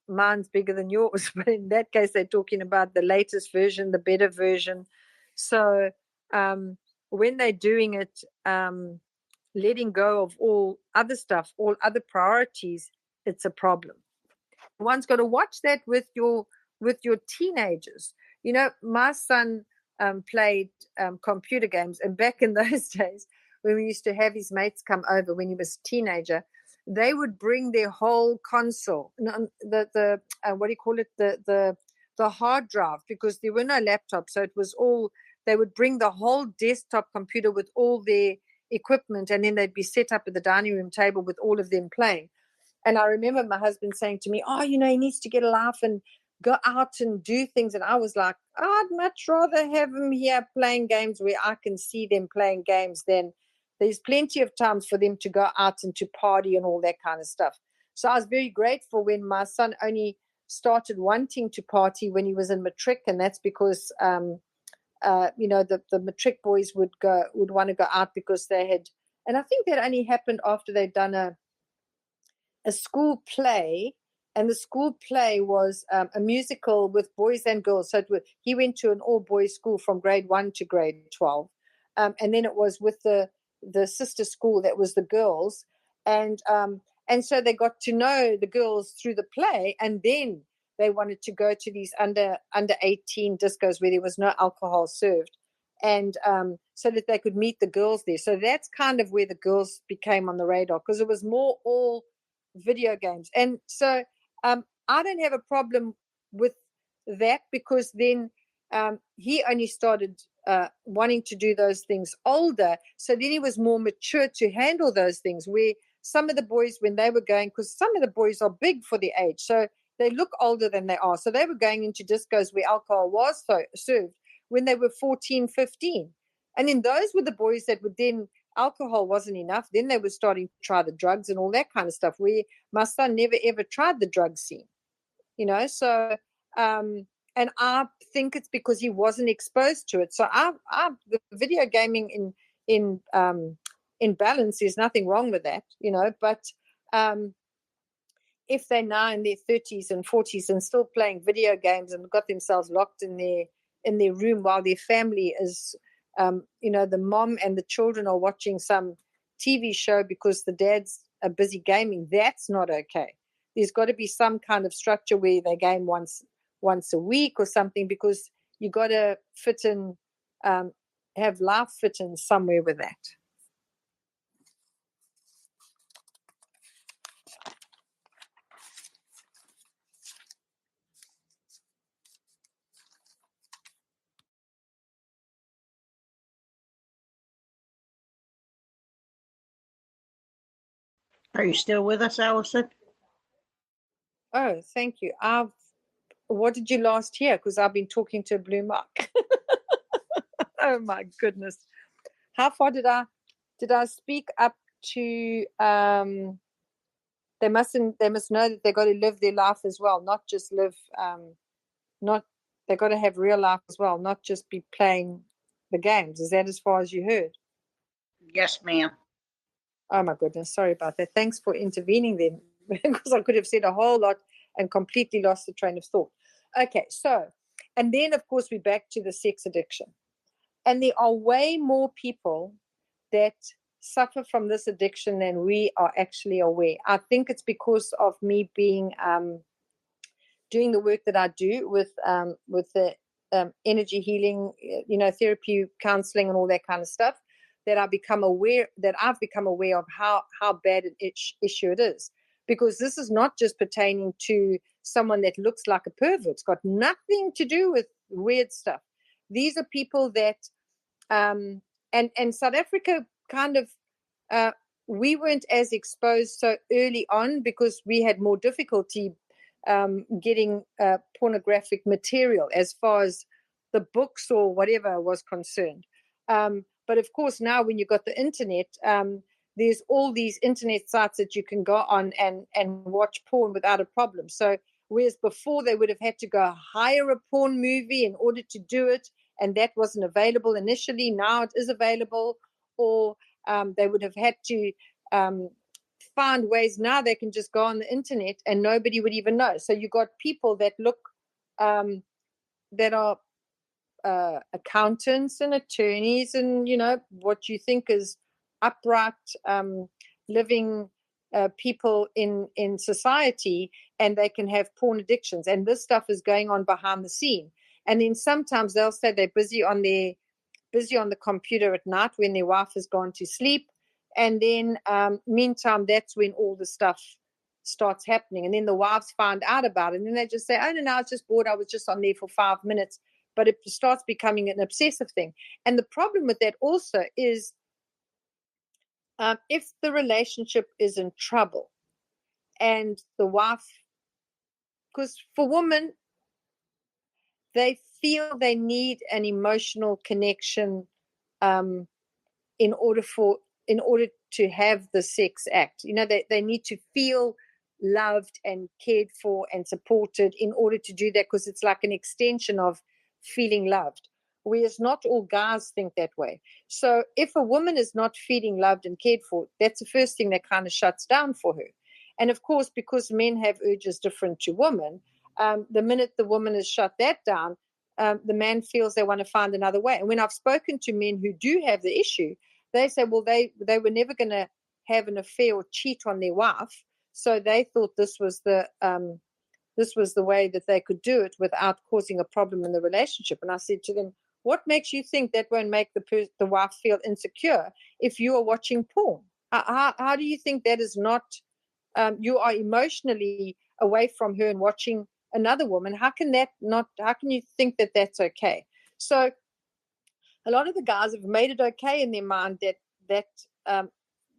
Mine's bigger than yours, but in that case they're talking about the latest version, the better version. So when they're doing it, letting go of all other stuff, all other priorities, it's a problem. One's got to watch that with your teenagers. My son played computer games, and back in those days when we used to have his mates come over when he was a teenager, they would bring their whole console, the what do you call it, the hard drive, because there were no laptops. So it was all, they would bring the whole desktop computer with all their equipment, and then they'd be set up at the dining room table with all of them playing. And I remember my husband saying to me, he needs to get a life and go out and do things. And I was like, I'd much rather have him here playing games where I can see them playing games than there's plenty of times for them to go out and to party and all that kind of stuff. So I was very grateful when my son only started wanting to party when he was in matric, and that's because the matric boys would want to go out because they had, and I think that only happened after they'd done a school play, and the school play was a musical with boys and girls. So he went to an all-boys school from grade 1 to grade 12, and then it was with the sister school that was the girls, and so they got to know the girls through the play, and then they wanted to go to these under 18 discos where there was no alcohol served, and so that they could meet the girls there. So that's kind of where the girls became on the radar, because it was more all video games. And so I don't have a problem with that, because then he only started wanting to do those things older. So then he was more mature to handle those things, where some of the boys, when they were going, because some of the boys are big for the age, so they look older than they are. So they were going into discos where alcohol was served when they were 14, 15. And then those were the boys that would then, alcohol wasn't enough. Then they were starting to try the drugs and all that kind of stuff, where my son never, ever tried the drug scene, So, and I think it's because he wasn't exposed to it. So the video gaming in balance, there's nothing wrong with that, but if they're now in their 30s and 40s and still playing video games and got themselves locked in their room while their family is, the mom and the children are watching some TV show because the dad's are busy gaming, that's not okay. There's got to be some kind of structure where they game once a week or something, because you got to fit in, have life fit in somewhere with that. Are you still with us, Allison? Oh, thank you. What did you last hear? Because I've been talking to a blue mark. Oh my goodness. How far did I speak up to they must know that they got to live their life as well, not just live they got to have real life as well, not just be playing the games. Is that as far as you heard? Yes, ma'am. Oh my goodness, sorry about that. Thanks for intervening then, because I could have said a whole lot and completely lost the train of thought. Okay, so, and then of course we're back to the sex addiction. And there are way more people that suffer from this addiction than we are actually aware. I think it's because of me being doing the work that I do with the energy healing, therapy, counseling, and all that kind of stuff, that I've become aware of how bad an issue it is. Because this is not just pertaining to someone that looks like a pervert. It's got nothing to do with weird stuff. These are people that, and South Africa kind of, we weren't as exposed so early on because we had more difficulty getting pornographic material as far as the books or whatever was concerned. But of course, now when you've got the internet, there's all these internet sites that you can go on and watch porn without a problem. So whereas before they would have had to go hire a porn movie in order to do it, and that wasn't available initially, now it is available, or they would have had to find ways. Now they can just go on the internet and nobody would even know. So you got people that look that are accountants and attorneys and what you think is upright living people in society, and they can have porn addictions, and this stuff is going on behind the scene. And then sometimes they'll say they're busy on the computer at night when their wife has gone to sleep, and then meantime that's when all the stuff starts happening, and then the wives find out about it, and then they just say, oh no, I was just bored, I was just on there for 5 minutes. But it starts becoming an obsessive thing. And the problem with that also is if the relationship is in trouble and the wife, because for women, they feel they need an emotional connection in order for in order to have the sex act. They need to feel loved and cared for and supported in order to do that, because it's like an extension of feeling loved. Whereas not all guys think that way. So if a woman is not feeling loved and cared for, that's the first thing that kind of shuts down for her. And of course, because men have urges different to women, the minute the woman has shut that down, the man feels they want to find another way. And when I've spoken to men who do have the issue, they say, well, they were never going to have an affair or cheat on their wife, so they thought this was the way that they could do it without causing a problem in the relationship. And I said to them, what makes you think that won't make the wife feel insecure if you are watching porn? How do you think that is not, you are emotionally away from her and watching another woman? How can you think that that's okay? So a lot of the guys have made it okay in their mind that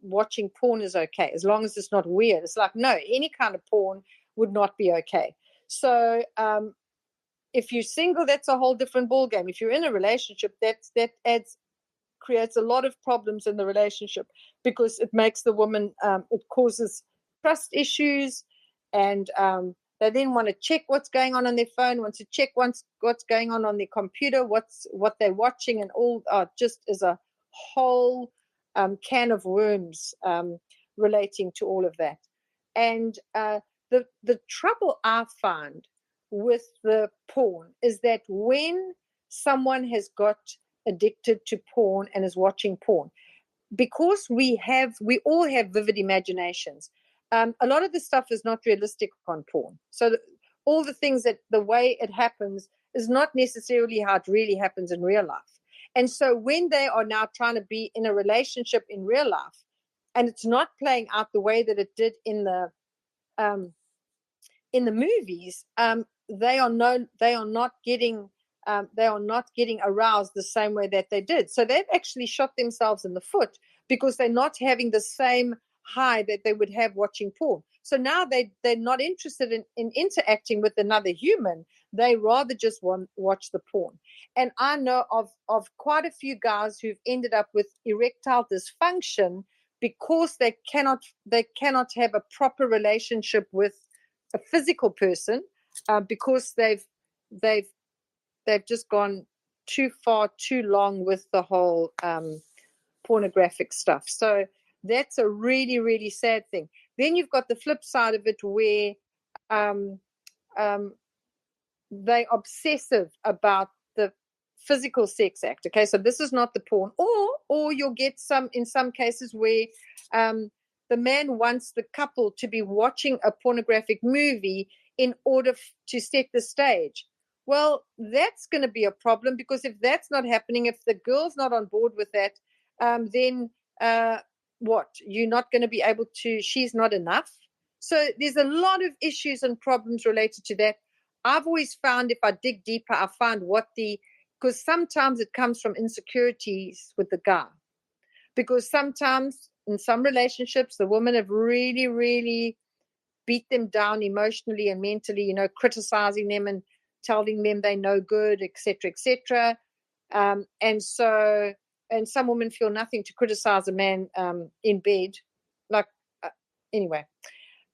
watching porn is okay, as long as it's not weird. It's like, no, any kind of porn would not be okay. So if you're single, that's a whole different ballgame. If you're in a relationship, that creates a lot of problems in the relationship, because it makes the woman, it causes trust issues, and they then want to check what's going on their phone, want to check what's going on their computer, what they're watching, and all just is a whole can of worms relating to all of that. And the trouble I find with the porn is that when someone has got addicted to porn and is watching porn, because we all have vivid imaginations. A lot of the stuff is not realistic on porn. So all the things the way it happens is not necessarily how it really happens in real life. And so when they are now trying to be in a relationship in real life, and it's not playing out the way that it did in the movies, they are not getting aroused the same way that they did. So they've actually shot themselves in the foot, because they're not having the same high that they would have watching porn. So now they're not interested in interacting with another human. They rather just watch the porn. And I know of quite a few guys who've ended up with erectile dysfunction because they cannot have a proper relationship with a physical person, because they've just gone too far, too long with the whole pornographic stuff. So that's a really, really sad thing. Then you've got the flip side of it, where they're obsessive about the physical sex act. Okay, so this is not the porn, or you'll get in some cases where the man wants the couple to be watching a pornographic movie in order to set the stage. Well, that's going to be a problem, because if that's not happening, if the girl's not on board with that, then what? You're not going to be able to, she's not enough. So there's a lot of issues and problems related to that. I've always found, if I dig deeper, I find because sometimes it comes from insecurities with the guy. Because sometimes in some relationships, the women have really, really beat them down emotionally and mentally, criticizing them and telling them they're no good, etc., etc. And some women feel nothing to criticize a man in bed, like anyway,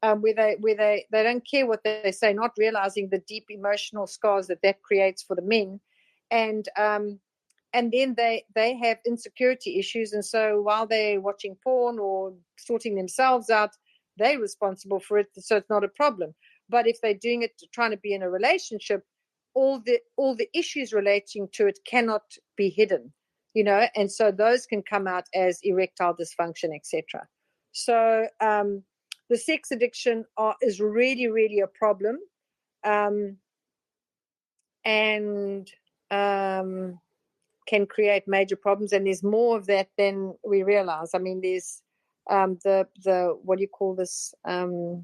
where they don't care what they say, not realizing the deep emotional scars that creates for the men, and then they have insecurity issues, and so while they're watching porn or sorting themselves out, they're responsible for it, so it's not a problem. But if they're doing it trying to be in a relationship, all the issues relating to it cannot be hidden, and so those can come out as erectile dysfunction, etc. So the sex addiction is really, really a problem, and can create major problems. And there's more of that than we realize. I mean, there's the what do you call this? The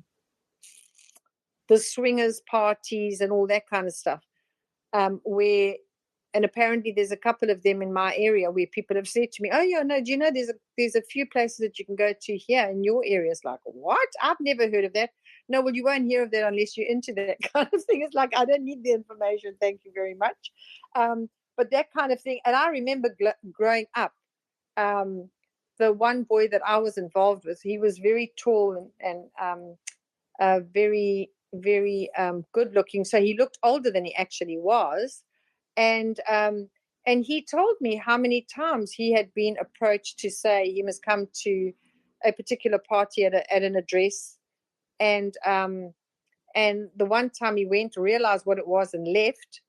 swingers parties and all that kind of stuff, and apparently there's a couple of them in my area where people have said to me, oh yeah, no, do you know there's a few places that you can go to here in your area? It's like, what? I've never heard of that. No, well, you won't hear of that unless you're into that kind of thing. It's like, I don't need the information, thank you very much. But that kind of thing. And I remember growing up, the one boy that I was involved with, he was very tall and very, very good looking. So he looked older than he actually was. And he told me how many times he had been approached to say he must come to a particular party at an address. And the one time he went, realized what it was and left,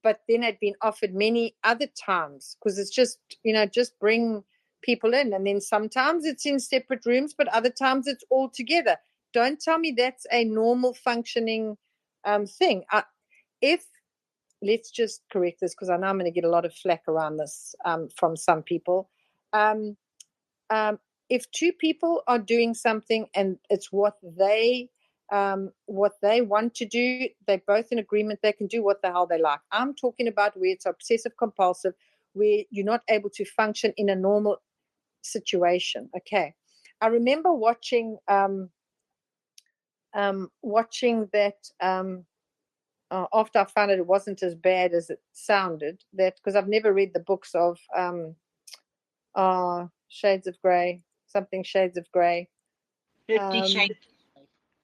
but then had been offered many other times, because it's just, just bring people in. And then sometimes it's in separate rooms, but other times it's all together. Don't tell me that's a normal functioning thing. If Let's just correct this, because I know I'm going to get a lot of flack around this from some people. If two people are doing something and it's what they want to do, they're both in agreement, they can do what the hell they like. I'm talking about where it's obsessive compulsive, where you're not able to function in a normal situation. Okay. I remember watching that after I found it wasn't as bad as it sounded, that because I've never read the books of Shades of Grey, something Shades of Grey. 50 Shades.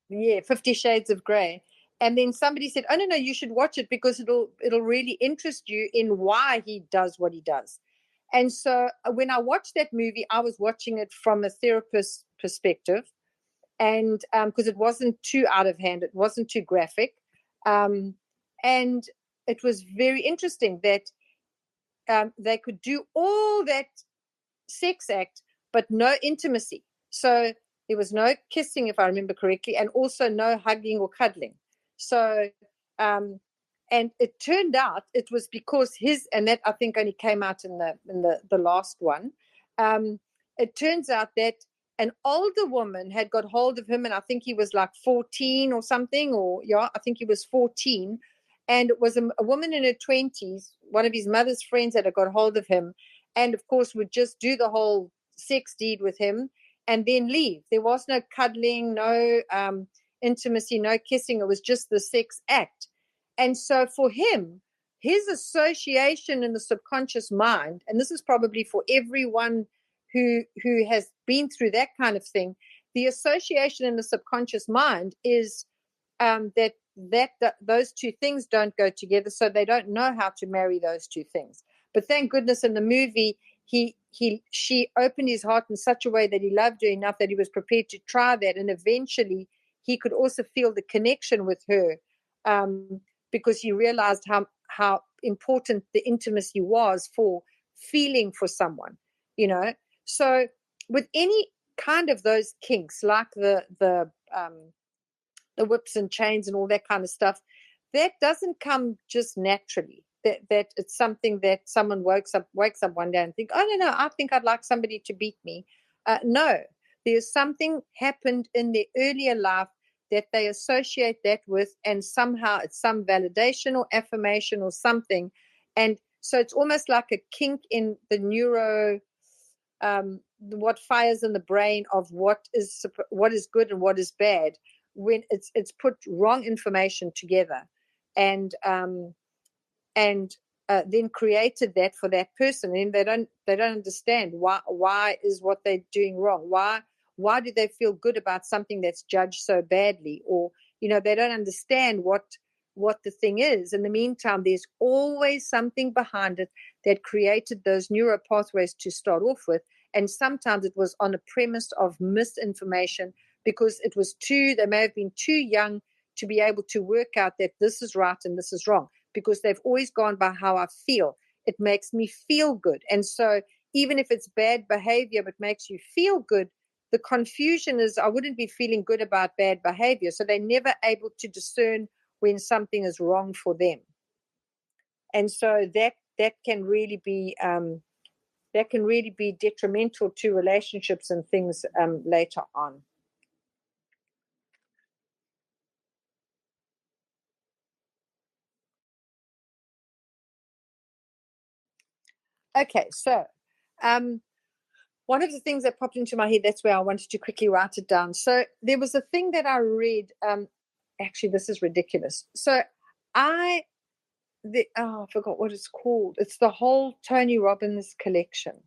Yeah, 50 Shades of Grey. And then somebody said, "Oh no, you should watch it because it'll really interest you in why he does what he does." And so when I watched that movie, I was watching it from a therapist's perspective, and because it wasn't too out of hand, it wasn't too graphic, and it was very interesting that they could do all that sex act, but no intimacy. So there was no kissing, if I remember correctly, and also no hugging or cuddling. So, and it turned out it was because and that I think only came out in the last one. It turns out that an older woman had got hold of him, and I think he was like 14 or something, I think he was 14. And it was a woman in her 20s, one of his mother's friends that had got hold of him, and of course would just do the whole sex deed with him and then leave. There was no cuddling, no intimacy, no kissing. It was just the sex act. And so for him, his association in the subconscious mind, and this is probably for everyone who has been through that kind of thing, the association in the subconscious mind is that those two things don't go together, so they don't know how to marry those two things. But thank goodness in the movie, she opened his heart in such a way that he loved her enough that he was prepared to try that, and eventually he could also feel the connection with her, because he realized how important the intimacy was for feeling for someone, So with any kind of those kinks, like the whips and chains and all that kind of stuff, that doesn't come just naturally. That it's something that someone wakes up one day and think, oh no, I think I'd like somebody to beat me. No, there's something happened in their earlier life that they associate that with, and somehow it's some validation or affirmation or something, and so it's almost like a kink in the what fires in the brain of what is good and what is bad, when it's put wrong information together, and then created that for that person, and they don't understand why is what they're doing wrong. Why do they feel good about something that's judged so badly? Or they don't understand what the thing is. In the meantime, there's always something behind it that created those neural pathways to start off with, and sometimes it was on a premise of misinformation, because they may have been too young to be able to work out that this is right and this is wrong, because they've always gone by how I feel. It makes me feel good. And so even if it's bad behavior but makes you feel good, the confusion is I wouldn't be feeling good about bad behavior. So they're never able to discern when something is wrong for them. And so that can really be detrimental to relationships and things later on. Okay, so one of the things that popped into my head, that's where I wanted to quickly write it down. So there was a thing that I read. Actually, this is ridiculous. So I forgot what it's called. It's the whole Tony Robbins collection.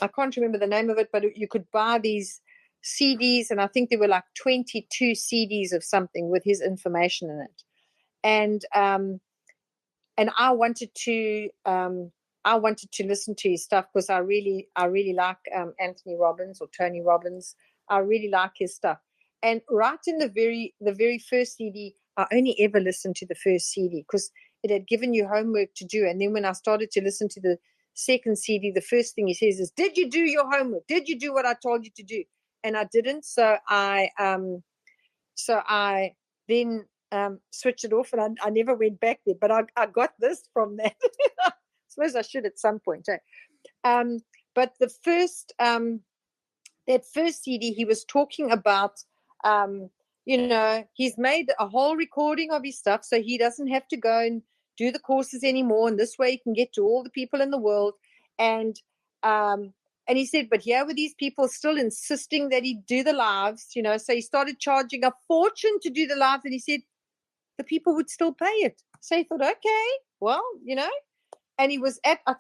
I can't remember the name of it, but you could buy these CDs, and I think there were like 22 CDs of something with his information in it. And I wanted to listen to his stuff because I really like Anthony Robbins or Tony Robbins. I really like his stuff. And right in the very first CD, I only ever listened to the first CD because it had given you homework to do. And then when I started to listen to the second CD, the first thing he says is, "Did you do your homework? Did you do what I told you to do?" And I didn't. So I then switched it off, and I never went back there. But I got this from that. I suppose I should at some point. But the first that first CD, he was talking about, he's made a whole recording of his stuff, so he doesn't have to go and do the courses anymore. And this way he can get to all the people in the world. And he said, but here were these people still insisting that he do the lives, so he started charging a fortune to do the lives. And he said, the people would still pay it. So he thought, okay, well, and I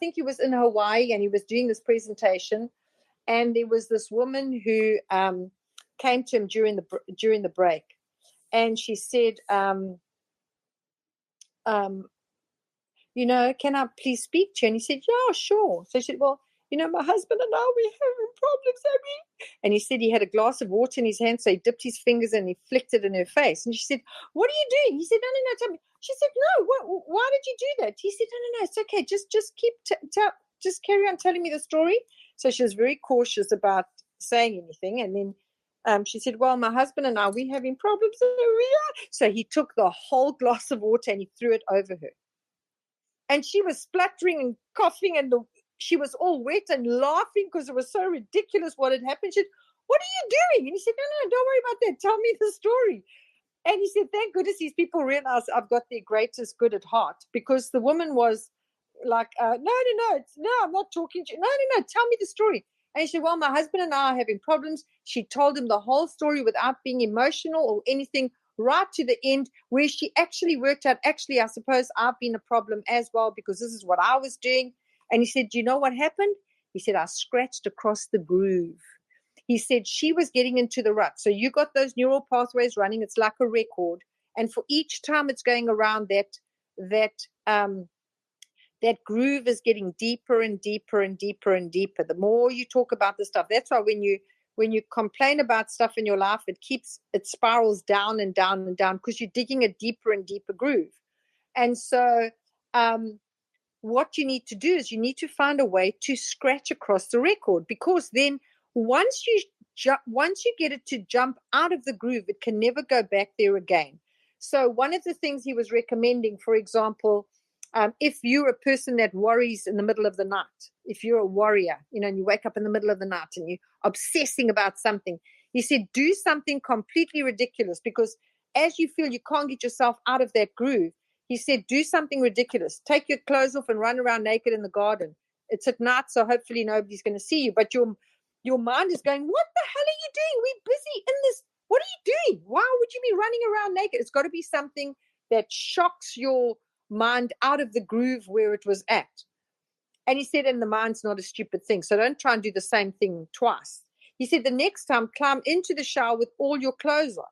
think he was in Hawaii, and he was doing this presentation. And there was this woman who came to him during the break, and she said, can I please speak to you? And he said, yeah, sure. So she said, well, my husband and I, we're having problems, Abby. And he said he had a glass of water in his hand, so he dipped his fingers and he flicked it in her face. And she said, what are you doing? He said, no, tell me. She said, no, why did you do that? He said, no, it's okay. Just carry on telling me the story. So she was very cautious about saying anything. And then she said, well, my husband and I, we're having problems. So he took the whole glass of water and he threw it over her. And she was spluttering and coughing, and she was all wet and laughing because it was so ridiculous what had happened. She said, what are you doing? And he said, no, don't worry about that. Tell me the story. And he said, thank goodness these people realize I've got their greatest good at heart, because the woman was like, no, I'm not talking to you. No, tell me the story. And he said, well, my husband and I are having problems. She told him the whole story without being emotional or anything, right to the end, where she actually worked out, actually, I suppose I've been a problem as well, because this is what I was doing. And he said, do you know what happened? He said, I scratched across the groove. He said she was getting into the rut. So you got those neural pathways running. It's like a record. And for each time it's going around, that groove is getting deeper and deeper and deeper and deeper. The more you talk about the stuff, that's why when you complain about stuff in your life, it spirals down and down and down, because you're digging a deeper and deeper groove. And so what you need to do is you need to find a way to scratch across the record, because then once you get it to jump out of the groove, it can never go back there again. So one of the things he was recommending, for example, if you're a person that worries in the middle of the night, if you're a warrior, and you wake up in the middle of the night and you're obsessing about something, he said, do something completely ridiculous, because as you feel you can't get yourself out of that groove, he said, do something ridiculous. Take your clothes off and run around naked in the garden. It's at night, so hopefully nobody's going to see you. But your mind is going, what the hell are you doing? We're busy in this. What are you doing? Why would you be running around naked? It's got to be something that shocks your mind out of the groove where it was at. And he said, and the mind's not a stupid thing, so don't try and do the same thing twice. He said, the next time, climb into the shower with all your clothes on.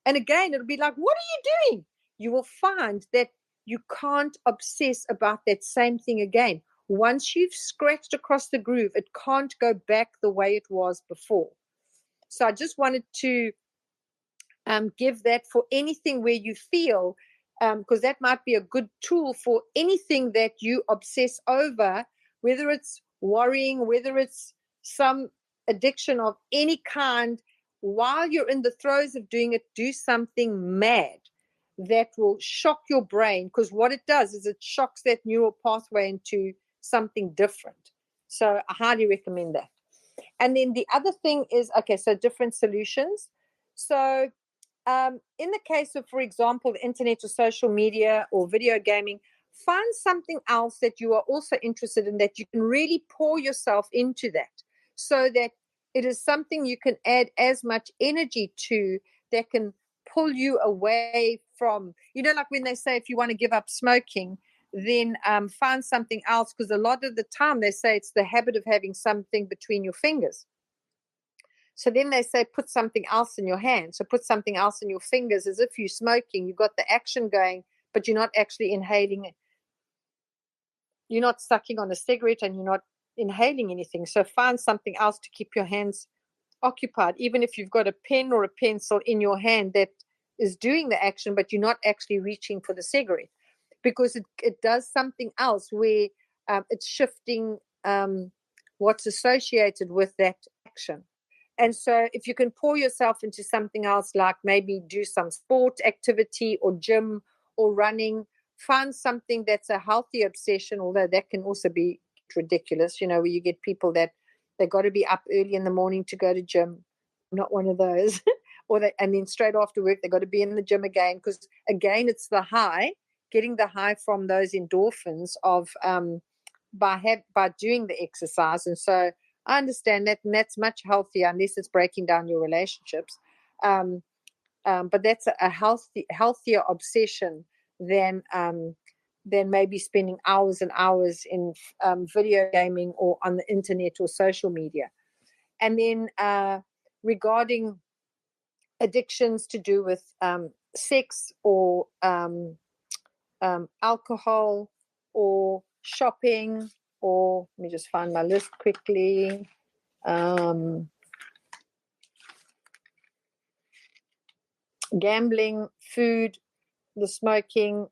And again, it'll be like, what are you doing? You will find that you can't obsess about that same thing again. Once you've scratched across the groove, it can't go back the way it was before. So I just wanted to give that for anything where you feel, because that might be a good tool for anything that you obsess over, whether it's worrying, whether it's some addiction of any kind. While you're in the throes of doing it, do something mad that will shock your brain, because what it does is it shocks that neural pathway into something different. So I highly recommend that. And then the other thing is, so different solutions. So in the case of, for example, the internet or social media or video gaming, find something else that you are also interested in, that you can really pour yourself into that, so that it is something you can add as much energy to, that can pull you away from, like when they say if you want to give up smoking, then find something else, because a lot of the time they say it's the habit of having something between your fingers. So then they say put something else in your hand. So put something else in your fingers, as if you're smoking. You've got the action going, but you're not actually inhaling it. You're not sucking on a cigarette and you're not inhaling anything. So find something else to keep your hands occupied, even if you've got a pen or a pencil in your hand that is doing the action, but you're not actually reaching for the cigarette, because it does something else where it's shifting what's associated with that action. And so if you can pour yourself into something else, like maybe do some sport activity or gym or running, find something that's a healthy obsession, although that can also be ridiculous, where you get people that they got to be up early in the morning to go to gym. I'm not one of those. And then straight after work, they got to be in the gym again, because again, it's the high, getting the high from those endorphins of by doing the exercise. And so I understand that, and that's much healthier, unless it's breaking down your relationships. But that's a healthier obsession than maybe spending hours and hours in video gaming or on the internet or social media. And then regarding addictions to do with sex or alcohol or shopping, or let me just find my list quickly. Gambling, food, the smoking,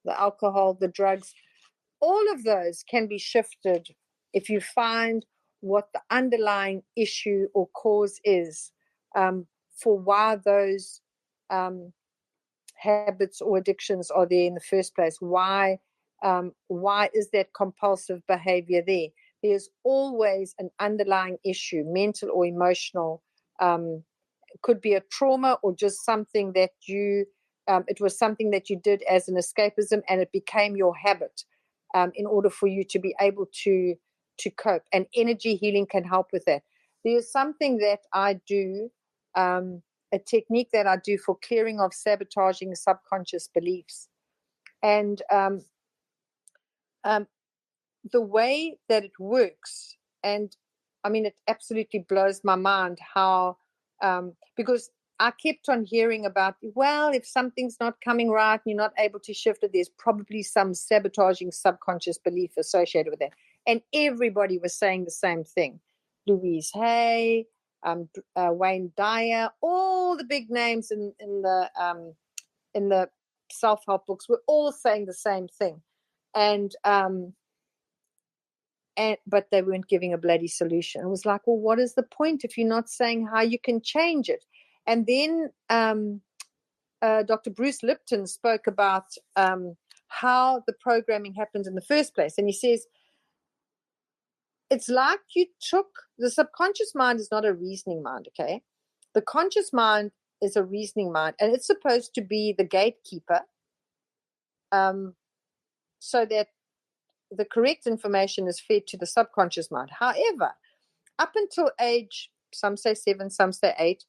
the alcohol, the drugs, all of those can be shifted if you find what the underlying issue or cause is for why those habits or addictions are there in the first place. Why is that compulsive behavior there? There's always an underlying issue, mental or emotional. It could be a trauma or just something that it was something that you did as an escapism, and it became your habit in order for you to be able to cope. And energy healing can help with that. There's something that I do, a technique that I do for clearing of sabotaging subconscious beliefs. And the way that it works, and I mean, it absolutely blows my mind how, because I kept on hearing about, well, if something's not coming right and you're not able to shift it, there's probably some sabotaging subconscious belief associated with that. And everybody was saying the same thing. Louise Hay, Wayne Dyer, all the big names in the self-help books were all saying the same thing. But they weren't giving a bloody solution. It was like, well, what is the point if you're not saying how you can change it? And then Dr. Bruce Lipton spoke about how the programming happens in the first place. And he says, it's like you took the subconscious mind is not a reasoning mind, okay? The conscious mind is a reasoning mind, and it's supposed to be the gatekeeper so that the correct information is fed to the subconscious mind. However, up until age, some say 7, some say 8,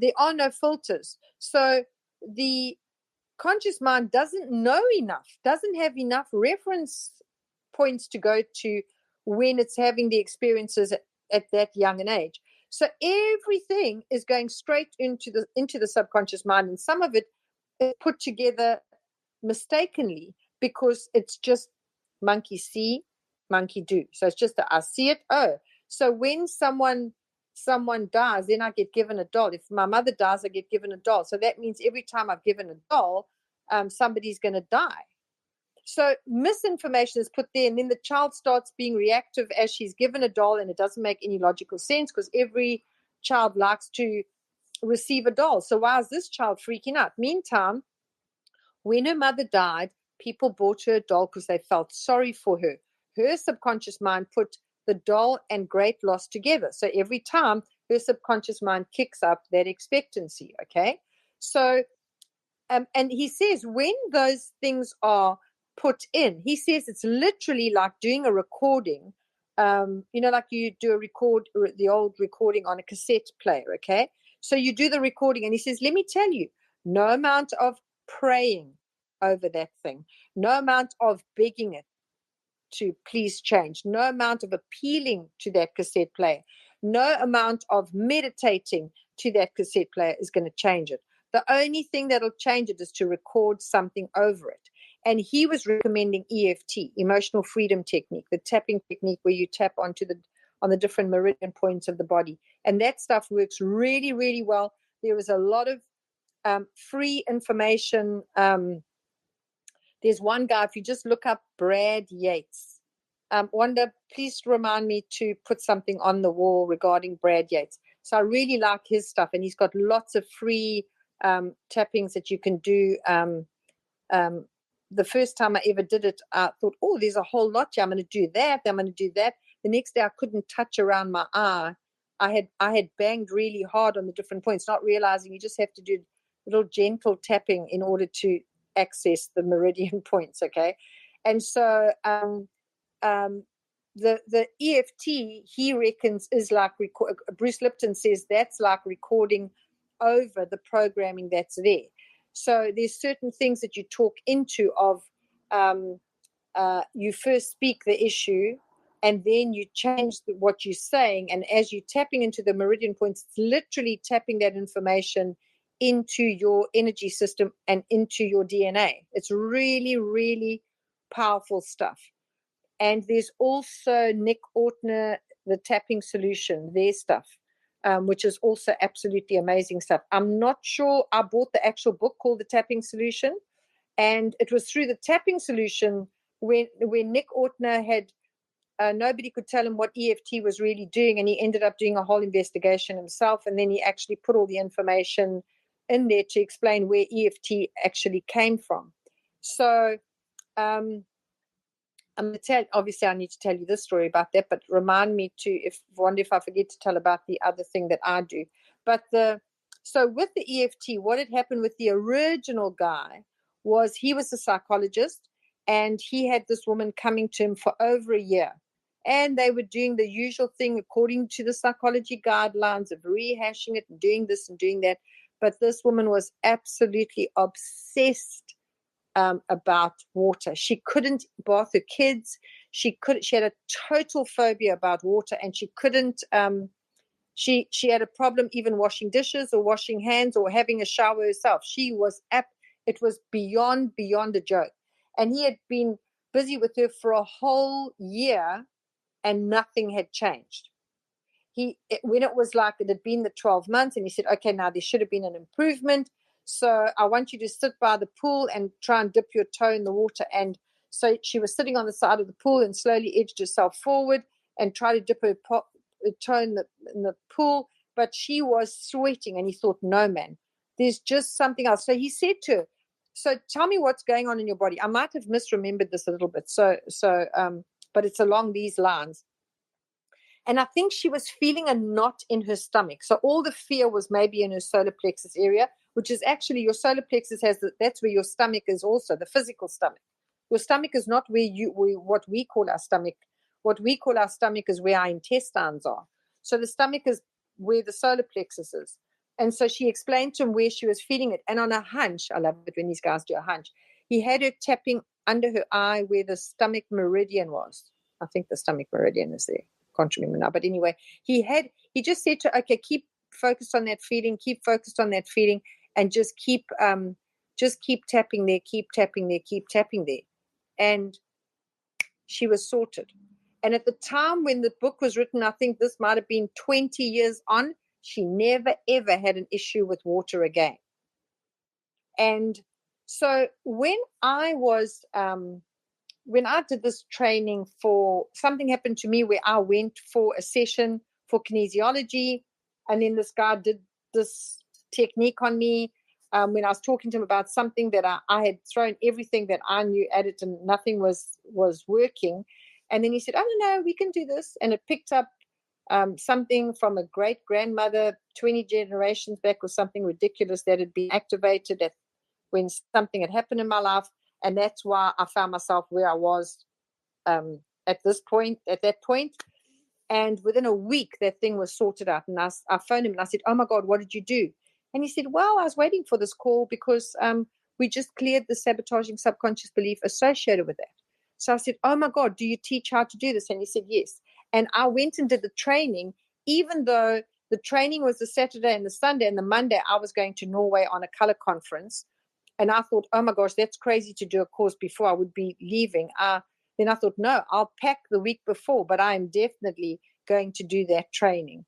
there are no filters. So the conscious mind doesn't know enough, doesn't have enough reference points to go to when it's having the experiences at that young an age. So everything is going straight into the subconscious mind, and some of it is put together mistakenly because it's just monkey see, monkey do. So it's just I see it. Oh, so when someone dies, then I get given a doll. If my mother dies, I get given a doll. So that means every time I've given a doll, somebody's going to die. So misinformation is put there, and then the child starts being reactive as she's given a doll, and it doesn't make any logical sense because every child likes to receive a doll. So why is this child freaking out? Meantime, when her mother died, people bought her a doll because they felt sorry for her. Her subconscious mind put the doll and great loss together. So every time her subconscious mind kicks up that expectancy, okay? So, and he says when those things are put in, he says it's literally like doing a recording, like you do the old recording on a cassette player, okay? So you do the recording, and he says, let me tell you, no amount of praying, over that thing. No amount of begging it to please change. No amount of appealing to that cassette player. No amount of meditating to that cassette player is going to change it. The only thing that'll change it is to record something over it. And he was recommending EFT, emotional freedom technique, the tapping technique where you tap on the different meridian points of the body. And that stuff works really, really well. There is a lot of free information. There's one guy, if you just look up Brad Yates. Wanda, please remind me to put something on the wall regarding Brad Yates. So I really like his stuff, and he's got lots of free tappings that you can do. The first time I ever did it, I thought, oh, there's a whole lot here. I'm going to do that. I'm going to do that. The next day I couldn't touch around my eye. I had banged really hard on the different points, not realizing you just have to do little gentle tapping in order to access the meridian points. Okay. And so the EFT, he reckons, is like Bruce Lipton says that's like recording over the programming that's there. So there's certain things that you talk into of you first speak the issue and then you change what you're saying. And as you're tapping into the meridian points, it's literally tapping that information into your energy system and into your DNA. It's really, really powerful stuff. And there's also Nick Ortner, the tapping solution, their stuff, which is also absolutely amazing stuff. I'm not sure. I bought the actual book called The Tapping Solution, and it was through the tapping solution when Nick Ortner had nobody could tell him what EFT was really doing, and he ended up doing a whole investigation himself, and then he actually put all the information in there to explain where EFT actually came from. So I'm going to tell, obviously I need to tell you this story about that, but remind me to, if I forget to tell about the other thing that I do. But so with the EFT, what had happened with the original guy was he was a psychologist, and he had this woman coming to him for over a year. And they were doing the usual thing according to the psychology guidelines of rehashing it and doing this and doing that. But this woman was absolutely obsessed about water. She couldn't bath her kids. She had a total phobia about water, and she couldn't. She had a problem even washing dishes or washing hands or having a shower herself. She was it was beyond a joke. And he had been busy with her for a whole year, and nothing had changed. When it was like it had been the 12 months, and he said, okay, now there should have been an improvement. So I want you to sit by the pool and try and dip your toe in the water. And so she was sitting on the side of the pool and slowly edged herself forward and tried to dip her toe in the pool. But she was sweating, and he thought, no, man, there's just something else. So he said to her, so tell me what's going on in your body. I might have misremembered this a little bit. But it's along these lines. And I think she was feeling a knot in her stomach. So all the fear was maybe in her solar plexus area, which is actually your solar plexus that's where your stomach is also, the physical stomach. Your stomach is not what we call our stomach. What we call our stomach is where our intestines are. So the stomach is where the solar plexus is. And so she explained to him where she was feeling it. And on a hunch, I love it when these guys do a hunch, he had her tapping under her eye where the stomach meridian was. I think the stomach meridian is there. Can't remember now. But anyway, he just said to her, okay, keep focused on that feeling, and just keep tapping there, keep tapping there. And she was sorted. And at the time when the book was written, I think this might have been 20 years on, she never, ever had an issue with water again. And so when I did this training something happened to me where I went for a session for kinesiology, and then this guy did this technique on me when I was talking to him about something that I had thrown everything that I knew at it and nothing was working. And then he said, oh, no, we can do this. And it picked up something from a great-grandmother 20 generations back, or something ridiculous that had been activated when something had happened in my life. And that's why I found myself where I was at that point. And within a week, that thing was sorted out. And I phoned him and I said, oh, my God, what did you do? And he said, well, I was waiting for this call because we just cleared the sabotaging subconscious belief associated with that. So I said, oh my God, do you teach how to do this? And he said, yes. And I went and did the training, even though the training was the Saturday and the Sunday, and the Monday I was going to Norway on a color conference. And I thought, oh my gosh, that's crazy to do a course before I would be leaving. Then I thought, no, I'll pack the week before, but I am definitely going to do that training.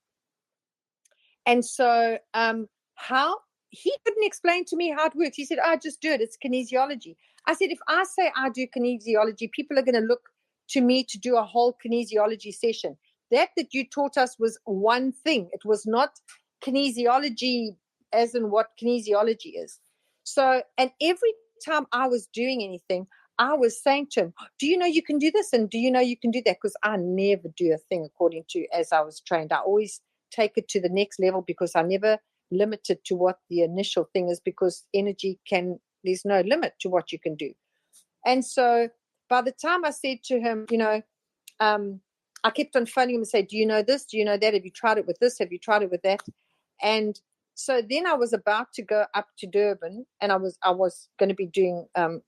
And so how he couldn't explain to me how it works. He said, oh, just do it. It's kinesiology. I said, if I say I do kinesiology, people are going to look to me to do a whole kinesiology session. That you taught us was one thing. It was not kinesiology as in what kinesiology is. So, and every time I was doing anything, I was saying to him, do you know you can do this? And do you know you can do that? Because I never do a thing according to as I was trained. I always take it to the next level because I never limit it to what the initial thing is, because energy there's no limit to what you can do. And so by the time I said to him, I kept on phoning him and say, do you know this? Do you know that? Have you tried it with this? Have you tried it with that? And so then I was about to go up to Durban, and I was going to be doing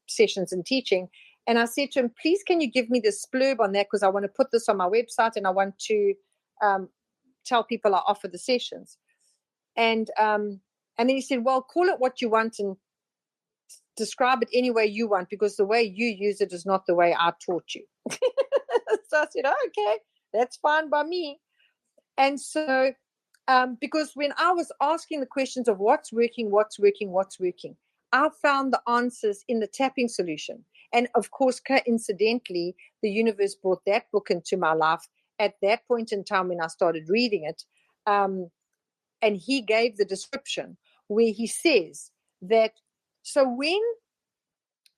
sessions and teaching. And I said to him, please, can you give me the splurb on that? Because I want to put this on my website, and I want to tell people I offer the sessions. And then he said, well, call it what you want and describe it any way you want, because the way you use it is not the way I taught you. So I said, oh, okay, that's fine by me. And so because when I was asking the questions of what's working, I found the answers in the tapping solution. And of course, coincidentally, the universe brought that book into my life at that point in time when I started reading it. And he gave the description where he says that, so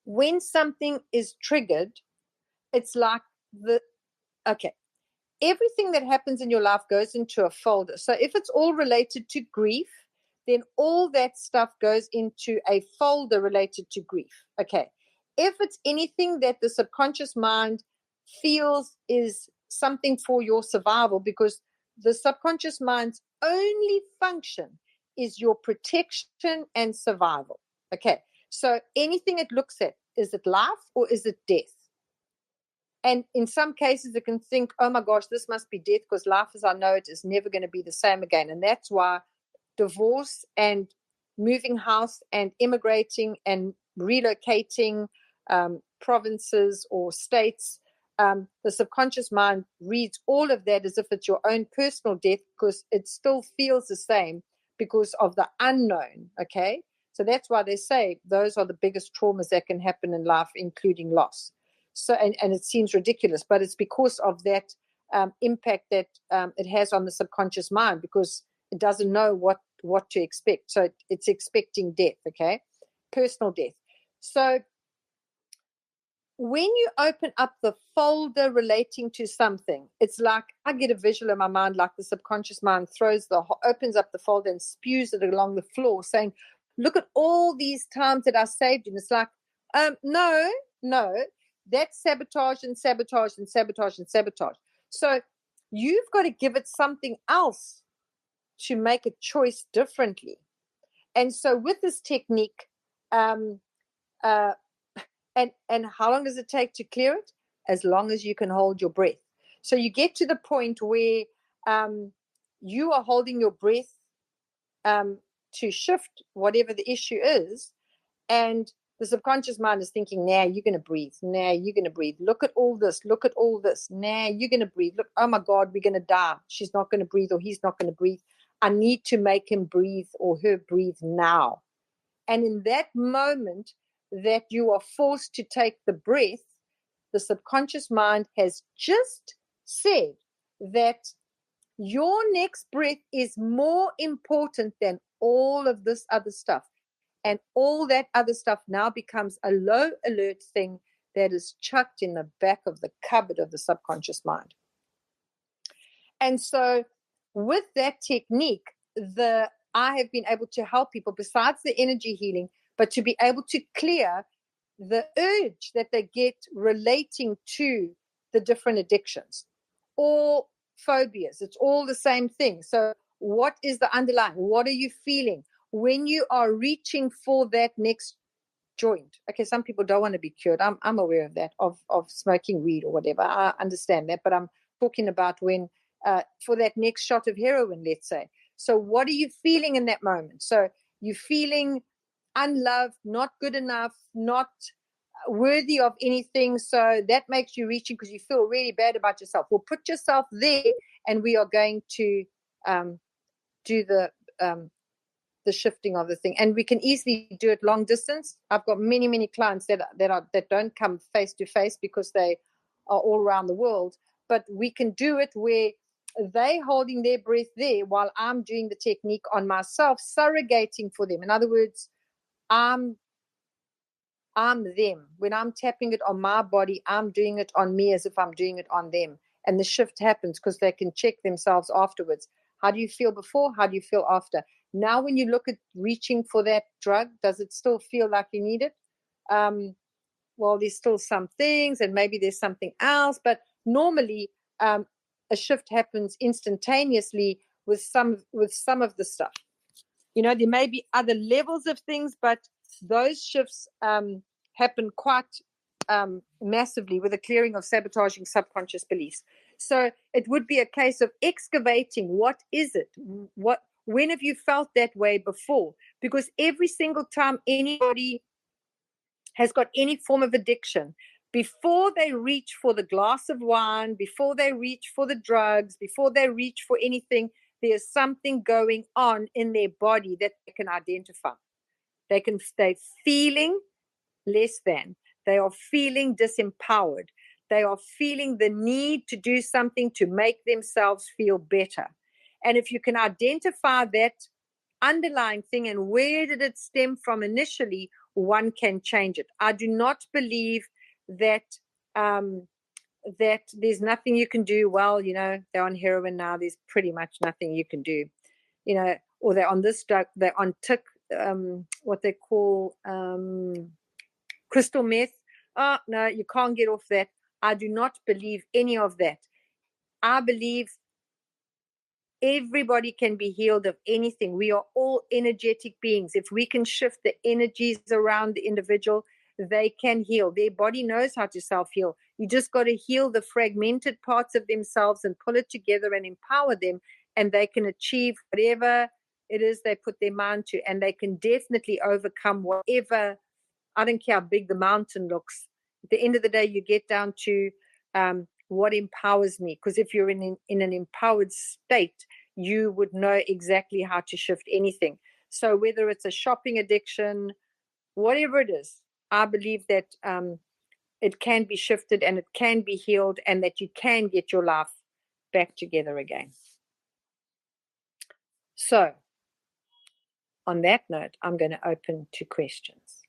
when something is triggered, it's like everything that happens in your life goes into a folder. So if it's all related to grief, then all that stuff goes into a folder related to grief. Okay. If it's anything that the subconscious mind feels is something for your survival, because the subconscious mind's only function is your protection and survival. Okay. So anything it looks at, is it life or is it death? And in some cases, it can think, oh my gosh, this must be death, because life as I know it is never going to be the same again. And that's why divorce and moving house and immigrating and relocating provinces or states, the subconscious mind reads all of that as if it's your own personal death, because it still feels the same because of the unknown. Okay. So that's why they say those are the biggest traumas that can happen in life, including loss. So, and it seems ridiculous, but it's because of that impact that it has on the subconscious mind, because it doesn't know what to expect. So it's expecting death, okay? Personal death. So when you open up the folder relating to something, it's like I get a visual in my mind, like the subconscious mind opens up the folder and spews it along the floor saying, look at all these times that I saved you. And it's like, no. That's sabotage and sabotage and sabotage and sabotage. So you've got to give it something else to make a choice differently. And so with this technique, and how long does it take to clear it? As long as you can hold your breath. So you get to the point where you are holding your breath to shift whatever the issue is, and the subconscious mind is thinking, now you're going to breathe. Now you're going to breathe. Look at all this. Look at all this. Now you're going to breathe. Look, oh my God, we're going to die. She's not going to breathe, or he's not going to breathe. I need to make him breathe or her breathe now. And in that moment that you are forced to take the breath, the subconscious mind has just said that your next breath is more important than all of this other stuff. And all that other stuff now becomes a low alert thing that is chucked in the back of the cupboard of the subconscious mind. And so with that technique, I have been able to help people, besides the energy healing, but to be able to clear the urge that they get relating to the different addictions or phobias. It's all the same thing. So what is the underlying? What are you feeling? When you are reaching for that next joint. Okay, some people don't want to be cured. I'm aware of that, of smoking weed or whatever. I understand that, but I'm talking about when for that next shot of heroin, let's say. So what are you feeling in that moment? So you're feeling unloved, not good enough, not worthy of anything. So that makes you reaching because you feel really bad about yourself. Well, put yourself there, and we are going to do the shifting of the thing, and we can easily do it long distance. I've got many clients that don't come face to face because they are all around the world, but we can do it where they holding their breath there while I'm doing the technique on myself, surrogating for them. In other words, I'm them. When I'm tapping it on my body, I'm doing it on me as if I'm doing it on them. And the shift happens because they can check themselves afterwards. How do you feel before? How do you feel after? Now, when you look at reaching for that drug, does it still feel like you need it? Well, there's still some things, and maybe there's something else. But normally, a shift happens instantaneously with some of the stuff. There may be other levels of things, but those shifts happen quite massively with a clearing of sabotaging subconscious beliefs. So it would be a case of excavating. What is it? When have you felt that way before? Because every single time anybody has got any form of addiction, before they reach for the glass of wine, before they reach for the drugs, before they reach for anything, there's something going on in their body that they can identify. They're feeling less than. They are feeling disempowered. They are feeling the need to do something to make themselves feel better. And if you can identify that underlying thing and where did it stem from initially, one can change it. I do not believe that that there's nothing you can do. Well, they're on heroin now. There's pretty much nothing you can do. Or they're on this drug. They're on what they call crystal meth. Oh, no, you can't get off that. I do not believe any of that. I believe everybody can be healed of anything. We are all energetic beings. If we can shift the energies around the individual, they can heal. Their body knows how to self-heal. You just got to heal the fragmented parts of themselves and pull it together and empower them, and they can achieve whatever it is they put their mind to, and they can definitely overcome whatever. I don't care how big the mountain looks. At the end of the day, you get down to what empowers me. Because if you're in an empowered state, you would know exactly how to shift anything. So whether it's a shopping addiction, whatever it is, I believe that it can be shifted and it can be healed, and that you can get your life back together again. So on that note, I'm going to open to questions.